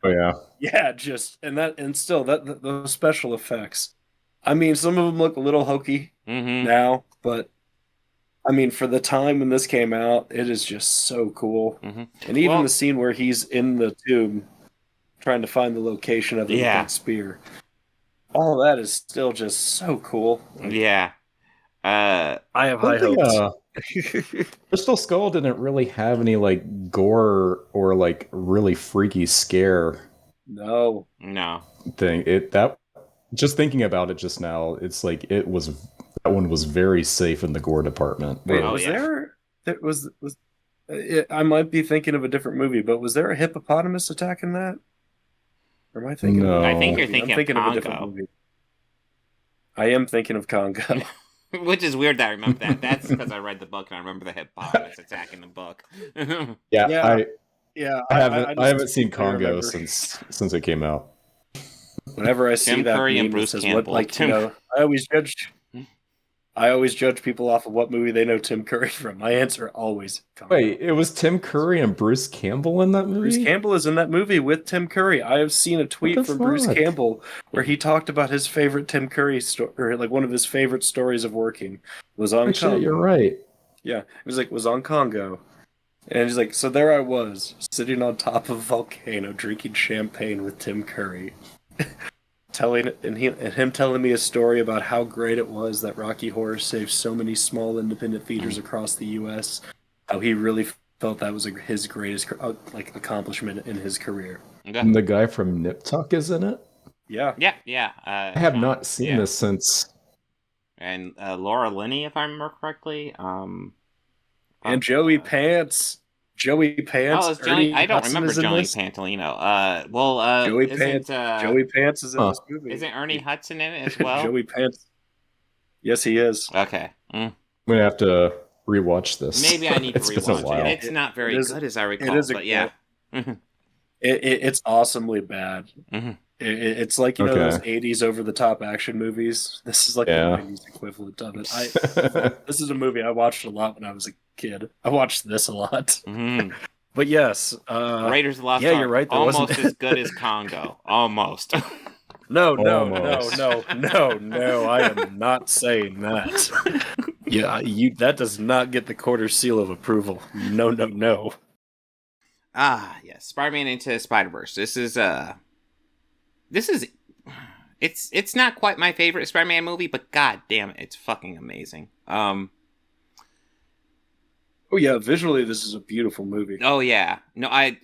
yeah, and still those special effects. I mean, some of them look a little hokey now, but. I mean, for the time when this came out, it is just so cool. And even the scene where he's in the tomb trying to find the location of the big spear. All that is still just so cool. Yeah. I have high hopes. Crystal Skull didn't really have any, like, gore or, like, really freaky scare. No. Thing. Just thinking about it just now, it's like that one was very safe in the gore department. Wait, I might be thinking of a different movie, but was there a hippopotamus attack in that? Or am I thinking? No. I think you're thinking of a different movie. I am thinking of Congo. Which is weird that I remember that. That's because I read the book and I remember the hippopotamus attack in the book. I haven't seen Congo since it came out. Whenever I see Tim that Curry meme, and Bruce says, Campbell. I always judge people off of what movie they know Tim Curry from. My answer always Congo. Wait, it was Tim Curry and Bruce Campbell in that movie? Bruce Campbell is in that movie with Tim Curry. I have seen a tweet from Bruce Campbell where he talked about his favorite Tim Curry story, or like one of his favorite stories of working was on Congo. You're right. Yeah, it was on Congo. And he's like, so there I was, sitting on top of a volcano, drinking champagne with Tim Curry. him telling me a story about how great it was that Rocky Horror saved so many small independent theaters across the U.S. How he really felt that was his greatest accomplishment in his career. And the guy from Nip Tuck is in it? Yeah. I have not seen this since. And Laura Linney, if I remember correctly. And Joey Pants. Joey Pants. Oh, I don't remember Joey Pantolino. Joey Pants is in this movie. Isn't Ernie Hudson in it as well? Joey Pants. Yes, he is. Okay. I'm gonna have to rewatch this. Maybe I need to rewatch it. It's not very good, as I recall. But yeah, it's awesomely bad. It's like those '80s over-the-top action movies. This is like the '90s equivalent of it. This is a movie I watched a lot when I was a kid. I watched this a lot. But yes, Raiders of the Lost Ark. Yeah, you're right. Almost as good as Congo. Almost. No. I am not saying that. That does not get the quarter seal of approval. No. Yes. Spider-Man Into the Spider-Verse. It's not quite my favorite Spider-Man movie, but god damn it, it's fucking amazing. Oh yeah, visually this is a beautiful movie. Oh yeah. No, I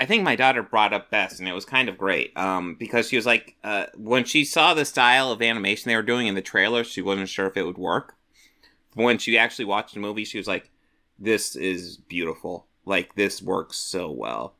think my daughter brought up best, and it was kind of great. Because she was like, when she saw the style of animation they were doing in the trailer, she wasn't sure if it would work. But when she actually watched the movie, she was like, this is beautiful. Like, this works so well.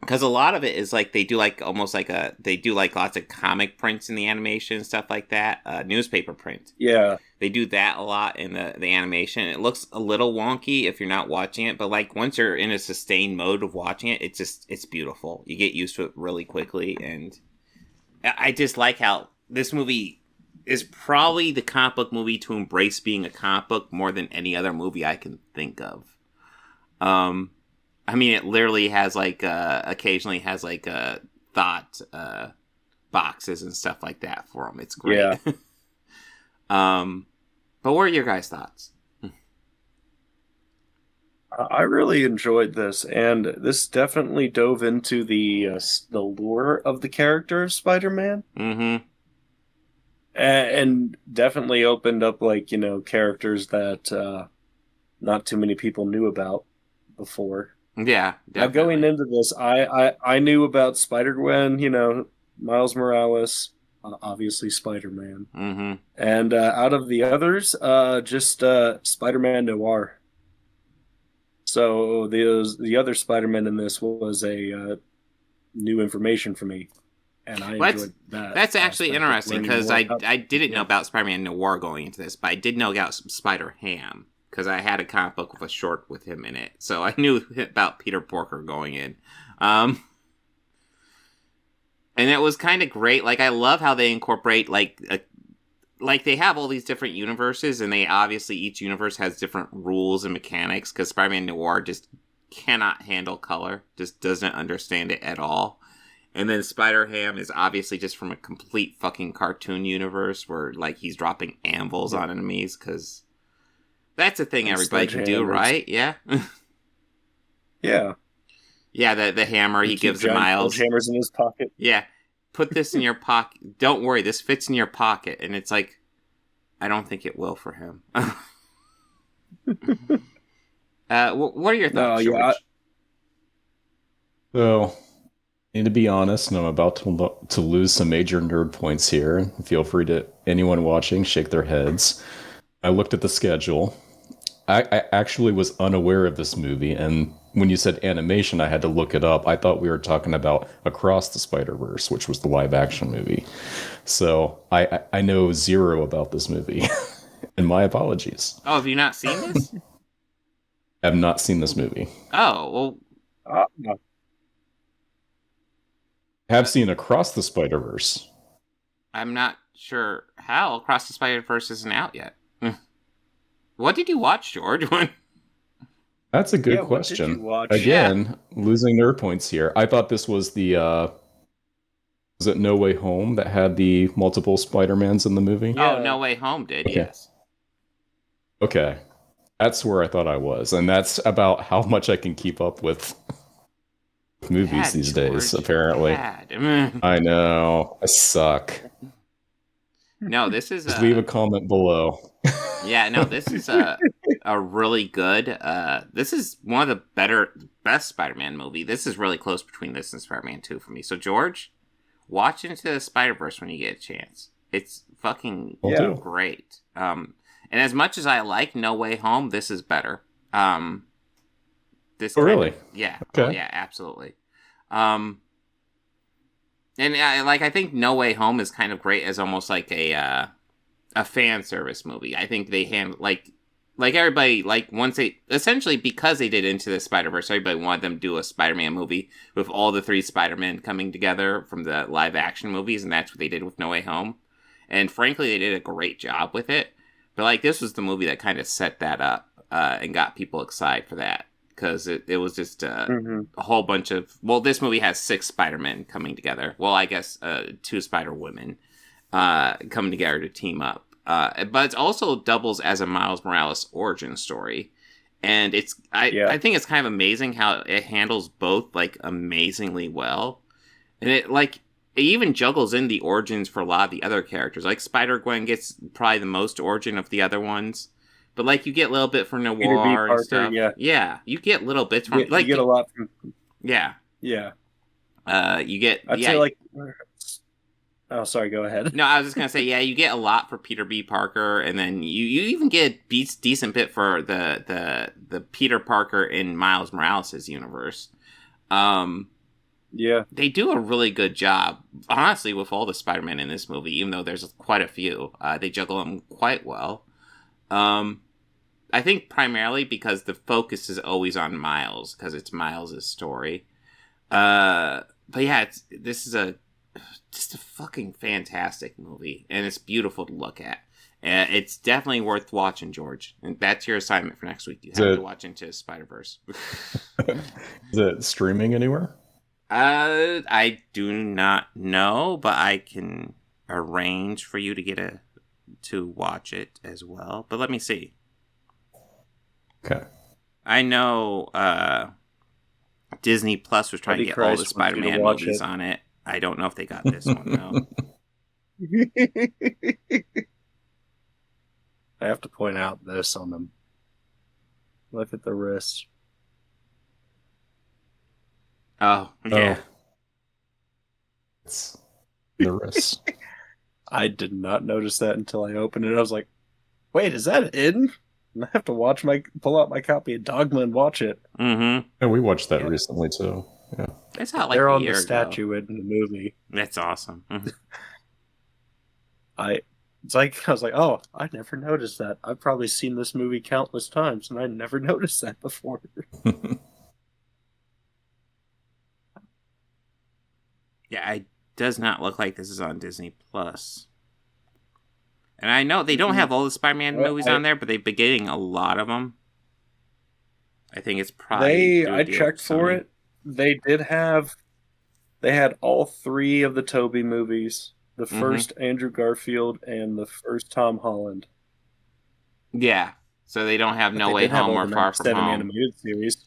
because a lot of it is like they do like almost like they do like lots of comic prints in the animation and stuff like that, newspaper print. Yeah, they do that a lot in the animation. It looks a little wonky if you're not watching it, but like once you're in a sustained mode of watching it, it's beautiful. You get used to it really quickly, and I just like how this movie is probably the comic book movie to embrace being a comic book more than any other movie I can think of. I mean, it literally has like occasionally has like thought boxes and stuff like that for them. It's great. Yeah. But what are your guys' thoughts? I really enjoyed this, and this definitely dove into the lore of the character of Spider-Man. Mm-hmm. And definitely opened up, like, characters that not too many people knew about before. Yeah, definitely. Now, going into this, I knew about Spider-Gwen, Miles Morales, obviously Spider-Man. Mm-hmm. And out of the others, just Spider-Man Noir. So the other Spider-Man in this was a new information for me. And I enjoyed that. That's actually interesting, because I didn't know about Spider-Man Noir going into this, but I did know about Spider-Ham, because I had a comic book with a short with him in it. So I knew about Peter Porker going in. And it was kind of great. Like, I love how they incorporate, like they have all these different universes, and they obviously, each universe has different rules and mechanics, because Spider-Man Noir just cannot handle color, just doesn't understand it at all. And then Spider-Ham is obviously just from a complete fucking cartoon universe where, like, he's dropping anvils on enemies, because that's a thing everybody can do, right? Yeah. Yeah. Yeah, the hammer he gives to Miles. Hammers in his pocket. Yeah. Put this in your pocket. Don't worry, this fits in your pocket. And it's like, I don't think it will for him. What are your thoughts, George? So, I need to be honest, and I'm about to lose some major nerd points here. Feel free to, anyone watching, shake their heads. I looked at the schedule. I actually was unaware of this movie, and when you said animation, I had to look it up. I thought we were talking about Across the Spider-Verse, which was the live-action movie. So I know zero about this movie, and my apologies. Oh, have you not seen this? I have not seen this movie. Oh, well... No. I have seen Across the Spider-Verse. I'm not sure how Across the Spider-Verse isn't out yet. What did you watch, George? That's a good question. What did you watch? Again, losing nerd points here. I thought this was the was it No Way Home that had the multiple Spider-Mans in the movie? Yeah. Oh, No Way Home did, okay. Yes. Okay. That's where I thought I was, and that's about how much I can keep up with movies these days, apparently. I know. I suck. No, this is... Just leave a comment below. Yeah, no, this is a really good... this is one of the best Spider-Man movie. This is really close between this and Spider-Man 2 for me. So, George, watch Into the Spider-Verse when you get a chance. It's fucking great. And as much as I like No Way Home, this is better. This really? Yeah. Okay. Oh, yeah, absolutely. And I think No Way Home is kind of great as almost like a fan service movie. I think they like everybody, like, once they essentially, because they did Into the Spider-Verse, everybody wanted them to do a Spider-Man movie with all the three Spider-Men coming together from the live action movies, and that's what they did with No Way Home. And frankly, they did a great job with it. But like, this was the movie that kind of set that up and got people excited for that. Because it was just a whole bunch of... Well, this movie has 6 Spider-Men coming together. Well, I guess 2 Spider-Women coming together to team up. But it also doubles as a Miles Morales origin story. And I think it's kind of amazing how it handles both, like, amazingly well. And it even juggles in the origins for a lot of the other characters. Like, Spider-Gwen gets probably the most origin of the other ones. But, like, you get a little bit from Noir and stuff. Yeah, you get little bits from... You get a lot from... Yeah. Yeah. You get... I'd say, like... Oh, sorry, go ahead. No, I was just going to say, yeah, you get a lot for Peter B. Parker, and then you even get a decent bit for the Peter Parker in Miles Morales' universe. Yeah. They do a really good job, honestly, with all the Spider-Man in this movie, even though there's quite a few. They juggle them quite well. I think primarily because the focus is always on Miles, because it's Miles' story. But yeah, this is just a fucking fantastic movie, and it's beautiful to look at. It's definitely worth watching, George. And that's your assignment for next week. You have to watch Into Spider-Verse. Is it streaming anywhere? I do not know, but I can arrange for you to watch it as well. But let me see. Okay. I know Disney Plus was trying to get all the Spider-Man movies on it. I don't know if they got this one though. I have to point out this on them. Look at the wrist. Oh, yeah. Oh. It's the wrist. I did not notice that until I opened it. I was like, wait, is that in? And I have to pull out my copy of Dogma and watch it. Mm-hmm. Yeah, we watched that recently too. Yeah. It's not like they're a on year the ago. statue in the movie. That's awesome. I was like, oh, I never noticed that. I've probably seen this movie countless times, and I never noticed that before. Yeah, it does not look like this is on Disney Plus. And I know they don't have all the Spider-Man movies on there, but they've been getting a lot of them. I think it's probably... I checked for it. They had all 3 of the Tobey movies. The first Andrew Garfield and the first Tom Holland. Yeah, so they don't have No Way Home or Far From Home. Animated series.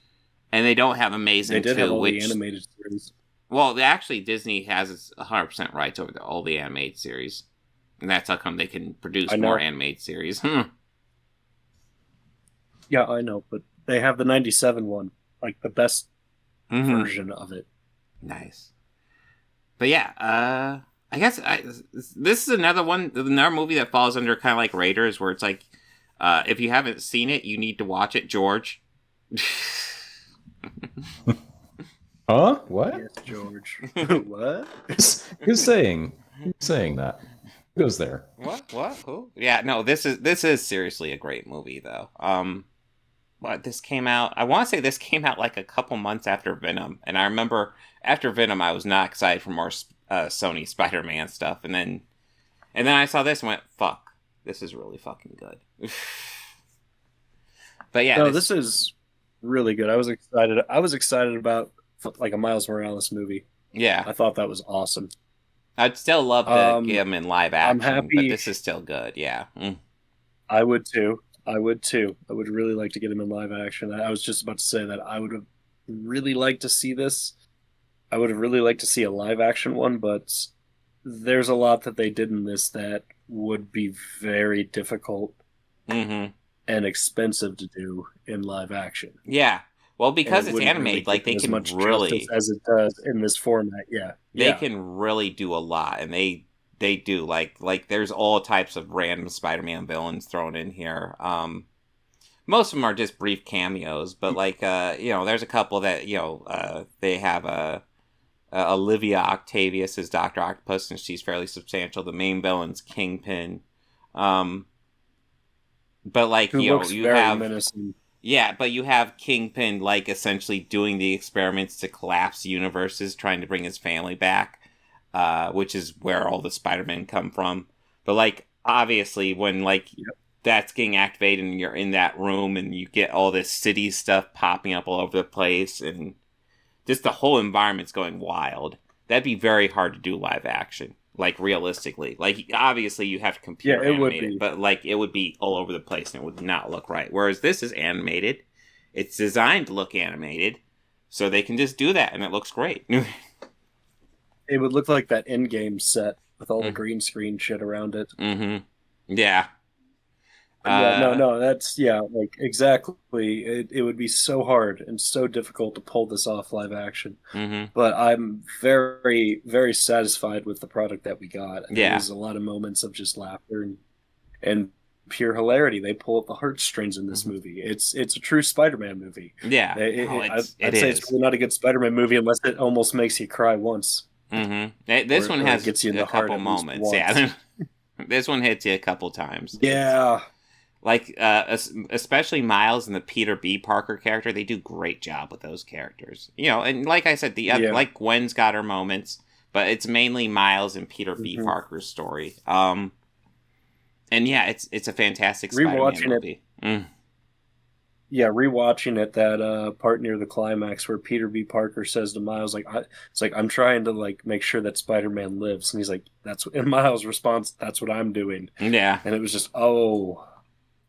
And they don't have Amazing 2, They did have all which... the animated series. Well, actually, Disney has 100% rights over all the animated series. And that's how come they can produce more animated series. Yeah, I know, but they have the 97 one. Like, the best version of it. Nice. But yeah, I guess this is another movie that falls under kind of like Raiders, where it's like, if you haven't seen it, you need to watch it, George. Huh? What? Yes, George. What? Who's saying that? Who goes there? What? Who? Yeah, no, this is seriously a great movie, though. But this came out, I want to say this came out like a couple months after Venom, and I remember after Venom, I was not excited for more Sony Spider-Man stuff, and then I saw this and went, fuck, this is really fucking good. But yeah, this is really good. I was excited about like a Miles Morales movie. Yeah, I thought that was awesome. I'd still love to get him in live action. I'm happy, but this is still good. Yeah, I would too. I would really like to get him in live action. I was just about to say that I would have really liked to see this. I would have really liked to see a live action one, but there's a lot that they did in this that would be very difficult and expensive to do in live action. Yeah. Well, because it's animated, like they can really, as it does in this format. Yeah, they can really do a lot, and they do like there's all types of random Spider-Man villains thrown in here. Most of them are just brief cameos, but like there's a couple that they have Olivia Octavius as Dr. Octopus, and she's fairly substantial. The main villain's Kingpin, but like you have menacing. Yeah, but you have Kingpin, like, essentially doing the experiments to collapse universes, trying to bring his family back, which is where all the Spider-Men come from. But, like, obviously, when, like, that's getting activated and you're in that room and you get all this city stuff popping up all over the place and just the whole environment's going wild, that'd be very hard to do live action. Like, realistically. Like, obviously, you have to computer animate it, but, like, it would be all over the place and it would not look right. Whereas this is animated. It's designed to look animated, so they can just do that, and it looks great. It would look like that in-game set with all the green screen shit around it. Mm-hmm. Yeah. That's, like, exactly. It would be so hard and so difficult to pull this off live action. But I'm very, very satisfied with the product that we got. There's a lot of moments of just laughter and pure hilarity. They pull up the heartstrings in this movie. It's a true Spider-Man movie. Yeah, I'd say it's really not a good Spider-Man movie unless it almost makes you cry once. This one has gets you in a the heart couple at least moments. once. Yeah, this one hits you a couple times. Yeah. Like, especially Miles and the Peter B. Parker character, they do great job with those characters. You know, and like I said, the other, like Gwen's got her moments, but it's mainly Miles and Peter B. Parker's story. And yeah, it's a fantastic Spider-Man movie. Yeah, rewatching it, that part near the climax where Peter B. Parker says to Miles, like, it's like, I'm trying to like make sure that Spider-Man lives, and he's like, and Miles' response, that's what I'm doing. Yeah, and it was just, oh,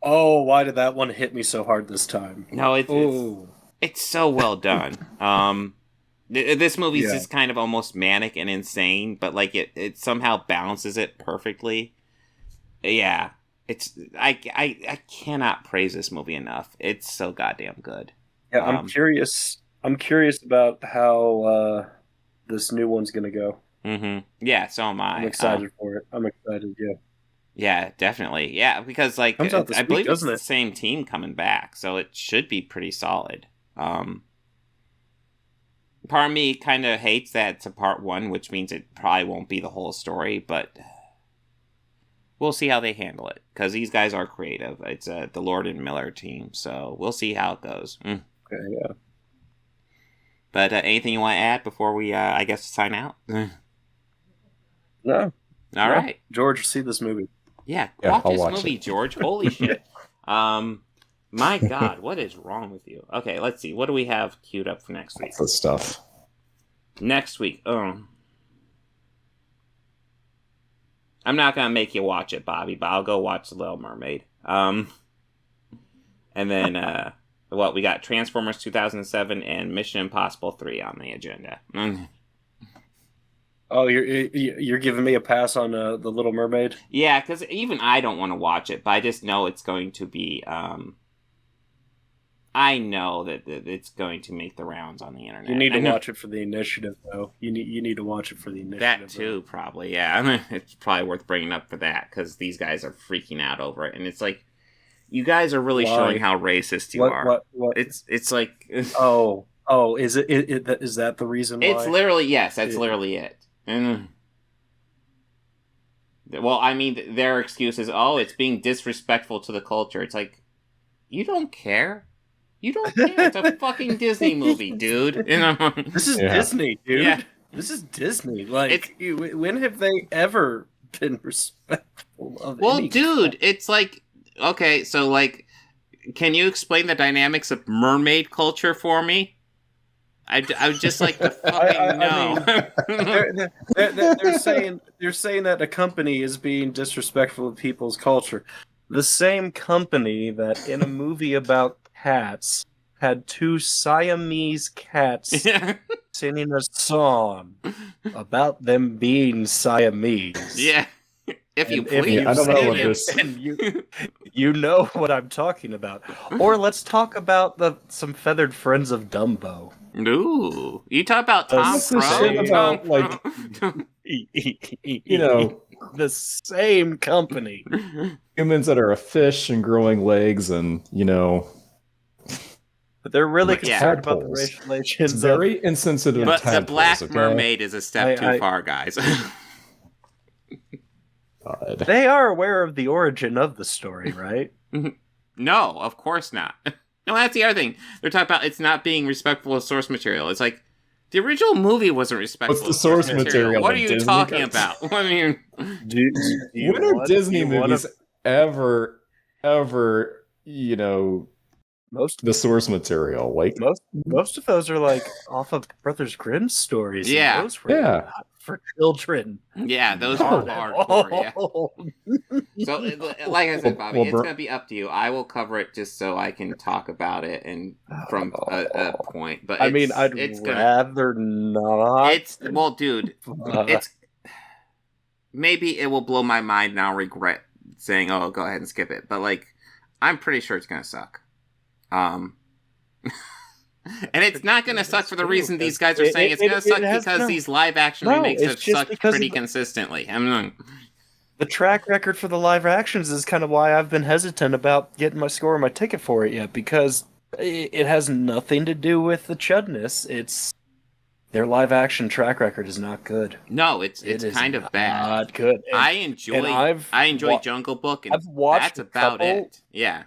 why did that one hit me so hard this time? No, it's so well done. This movie's just kind of almost manic and insane, but like it somehow balances it perfectly. Yeah, I cannot praise this movie enough. It's so goddamn good. Yeah, I'm curious about how this new one's gonna go. Yeah, so am I. I'm excited for it. I'm excited. Yeah. Yeah, definitely. Yeah, because like I believe it's the same team coming back, so it should be pretty solid. Part of me kind of hates that it's a part one, which means it probably won't be the whole story, but we'll see how they handle it, because these guys are creative. It's the Lord and Miller team, so we'll see how it goes. Okay, yeah. But anything you want to add before we, I guess, sign out? No. All right. George, see this movie. Yeah, watch this movie, George. Holy shit. My God, what is wrong with you? Okay, let's see. What do we have queued up for next week? That's stuff. Next week. I'm not going to make you watch it, Bobby, but I'll go watch The Little Mermaid. And then, we got Transformers 2007 and Mission Impossible 3 on the agenda. Oh, you're giving me a pass on The Little Mermaid? Yeah, because even I don't want to watch it, but I just know it's going to be. I know that it's going to make the rounds on the internet. You need to watch it for the initiative, though. You need to watch it for the initiative. That too, probably. Yeah, it's probably worth bringing up for that, because these guys are freaking out over it, and it's like, you guys are really showing how racist you are. What? It's like. Oh, is is that the reason why? It's literally yes. That's literally it. Well, I mean, their excuse is, it's being disrespectful to the culture. It's like, you don't care. You don't care. It's a fucking Disney movie, dude. This is Disney, dude. Yeah. This is Disney. Like, when have they ever been respectful of any dude, it's like, okay, so, like, can you explain the dynamics of mermaid culture for me? I would just like to fucking know. I mean, they're saying that a company is being disrespectful of people's culture. The same company that in a movie about cats had two Siamese cats singing a song about them being Siamese. Yeah. If you please. I don't know what this. And you know what I'm talking about. Or let's talk about some feathered friends of Dumbo. Ooh, you talk about Tom Crow? About, like, you know, the same company. Humans that are a fish and growing legs, and you know, but they're really concerned about the racial relations. It's very insensitive. But the Black Mermaid is a step too far, guys. God. They are aware of the origin of the story, right? No, of course not. No, that's the other thing. They're talking about it's not being respectful of source material. It's like, the original movie wasn't respectful of source material. What are you talking about? I mean, when are Disney movies ever, you know, the source material? Like most of those are like off of Brothers Grimm stories. Yeah, those were not for children. Yeah, those are hardcore. Yeah. So, like I said, Bobby, it's gonna be up to you. I will cover it just so I can talk about it and from a point. But I mean, I'd rather not. Dude, it's maybe it will blow my mind, and I'll regret saying, "Oh, go ahead and skip it." But like, I'm pretty sure it's gonna suck. And it's not going to suck for the reason these guys are saying. It's going to suck because these live-action remakes have sucked pretty consistently. The track record for the live actions is kind of why I've been hesitant about getting my score and my ticket for it yet, because it has nothing to do with the chudness. It's their live action track record is not good. No, it's kind of bad. Not good. I enjoy Jungle Book, and I've watched that's about it. Yeah.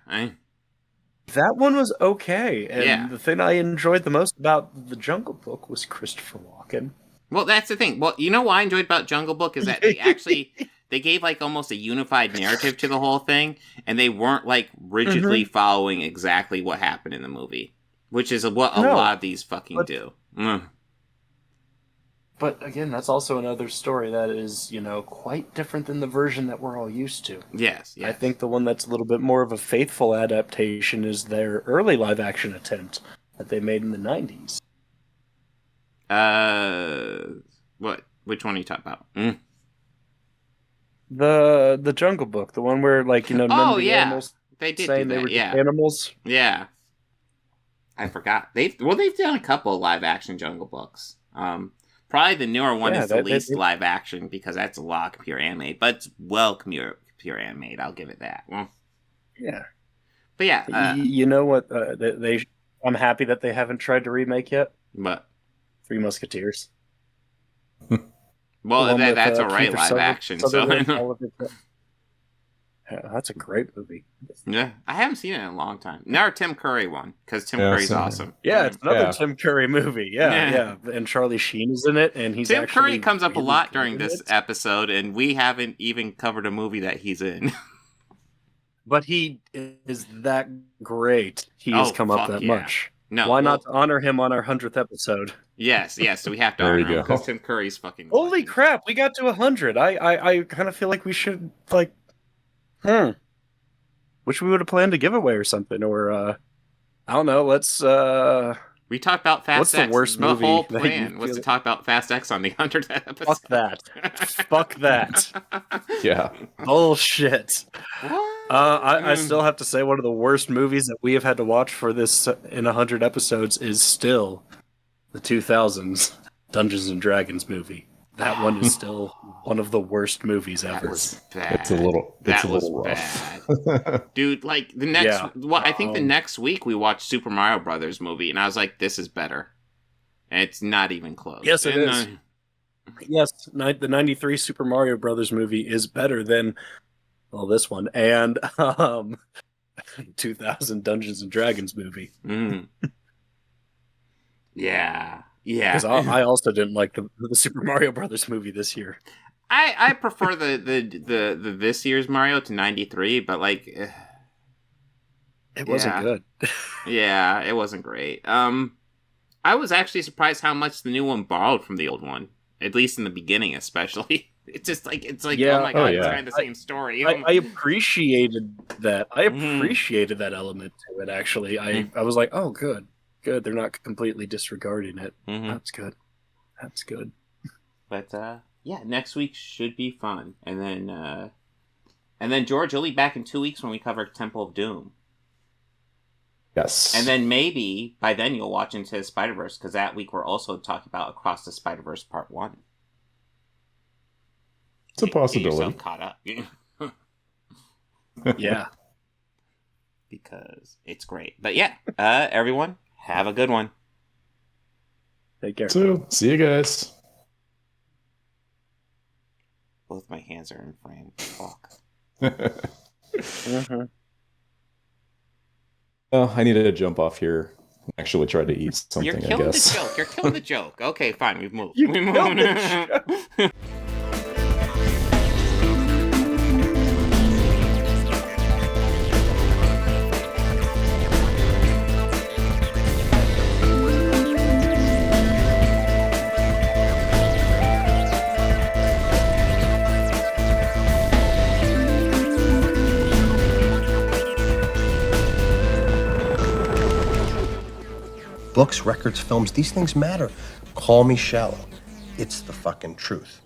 That one was okay, and Yeah. the thing I enjoyed the most about the Jungle Book was Christopher Walken. Well, that's the thing. Well, you know what I enjoyed about Jungle Book is that they gave like almost a unified narrative to the whole thing, and they weren't like rigidly following exactly what happened in the movie, which is what a lot of these fucking do. But again, that's also another story that is, quite different than the version that we're all used to. Yes. I think the one that's a little bit more of a faithful adaptation is their early live action attempt that they made in the 90s. What? Which one are you talking about? The Jungle Book, the one where none of the animals they did saying do that. they were Yeah, animals. Yeah, I forgot. They've done a couple of live action Jungle Books. Probably the newer one is the least live action because that's a lot of computer animated, but it's well computer animated. I'll give it that. Yeah, but yeah, you know what? I'm happy that they haven't tried to remake yet. What? Three Musketeers. Well, that's a right live action. Yeah, that's a great movie. Yeah, I haven't seen it in a long time. Never Tim Curry one because Tim Curry's awesome. Yeah, it's another Tim Curry movie. Yeah, and Charlie Sheen is in it, and Tim Curry comes up a lot during this episode, and we haven't even covered a movie that he's in. But he is that great. He has come up that much. No, why not honor him on our 100th episode? Yes, so we have to honor him because Tim Curry's fucking. Holy crap, we got to 100. I kind of feel like we should wish we would have planned a giveaway or something, or I don't know. Let's. We talked about Fast X. What's the worst the movie? The whole plan was to talk about Fast X on the 100th episode. Fuck that. Fuck that. Yeah. Bullshit. I still have to say one of the worst movies that we have had to watch for this in 100 episodes is still the 2000s Dungeons and Dragons movie. That one is still one of the worst movies ever. That was bad. It's a little rough. Bad. Dude, like the next I think the next week we watched Super Mario Brothers movie and I was like, this is better. And it's not even close. Yes, it is. Yes, the 93 Super Mario Brothers movie is better than this one and 2000 Dungeons and Dragons movie. Yeah. Because I also didn't like the Super Mario Brothers movie this year. I prefer the this year's Mario to 93, but like it wasn't good. Yeah, it wasn't great. I was actually surprised how much the new one borrowed from the old one, at least in the beginning, especially. It's like oh my god, it's kind of the same story. I appreciated that. I appreciated that element to it. Actually, I was like, oh, good. They're not completely disregarding it. That's good. But next week should be fun, and then George, you'll be back in 2 weeks when we cover Temple of Doom. Yes. And then maybe by then you'll watch Into the Spider-Verse because that week we're also talking about Across the Spider-Verse Part 1. It's a possibility. Get yourself caught up. Yeah. Because it's great. But yeah, everyone. Have a good one. Take care. So, see you guys. Both my hands are in frame. Fuck. Well, I need to jump off here. Actually, try to eat something. You're killing the joke. You're killing the joke. Okay, fine. We've moved. We've moved. Books, records, films, these things matter. Call me shallow. It's the fucking truth.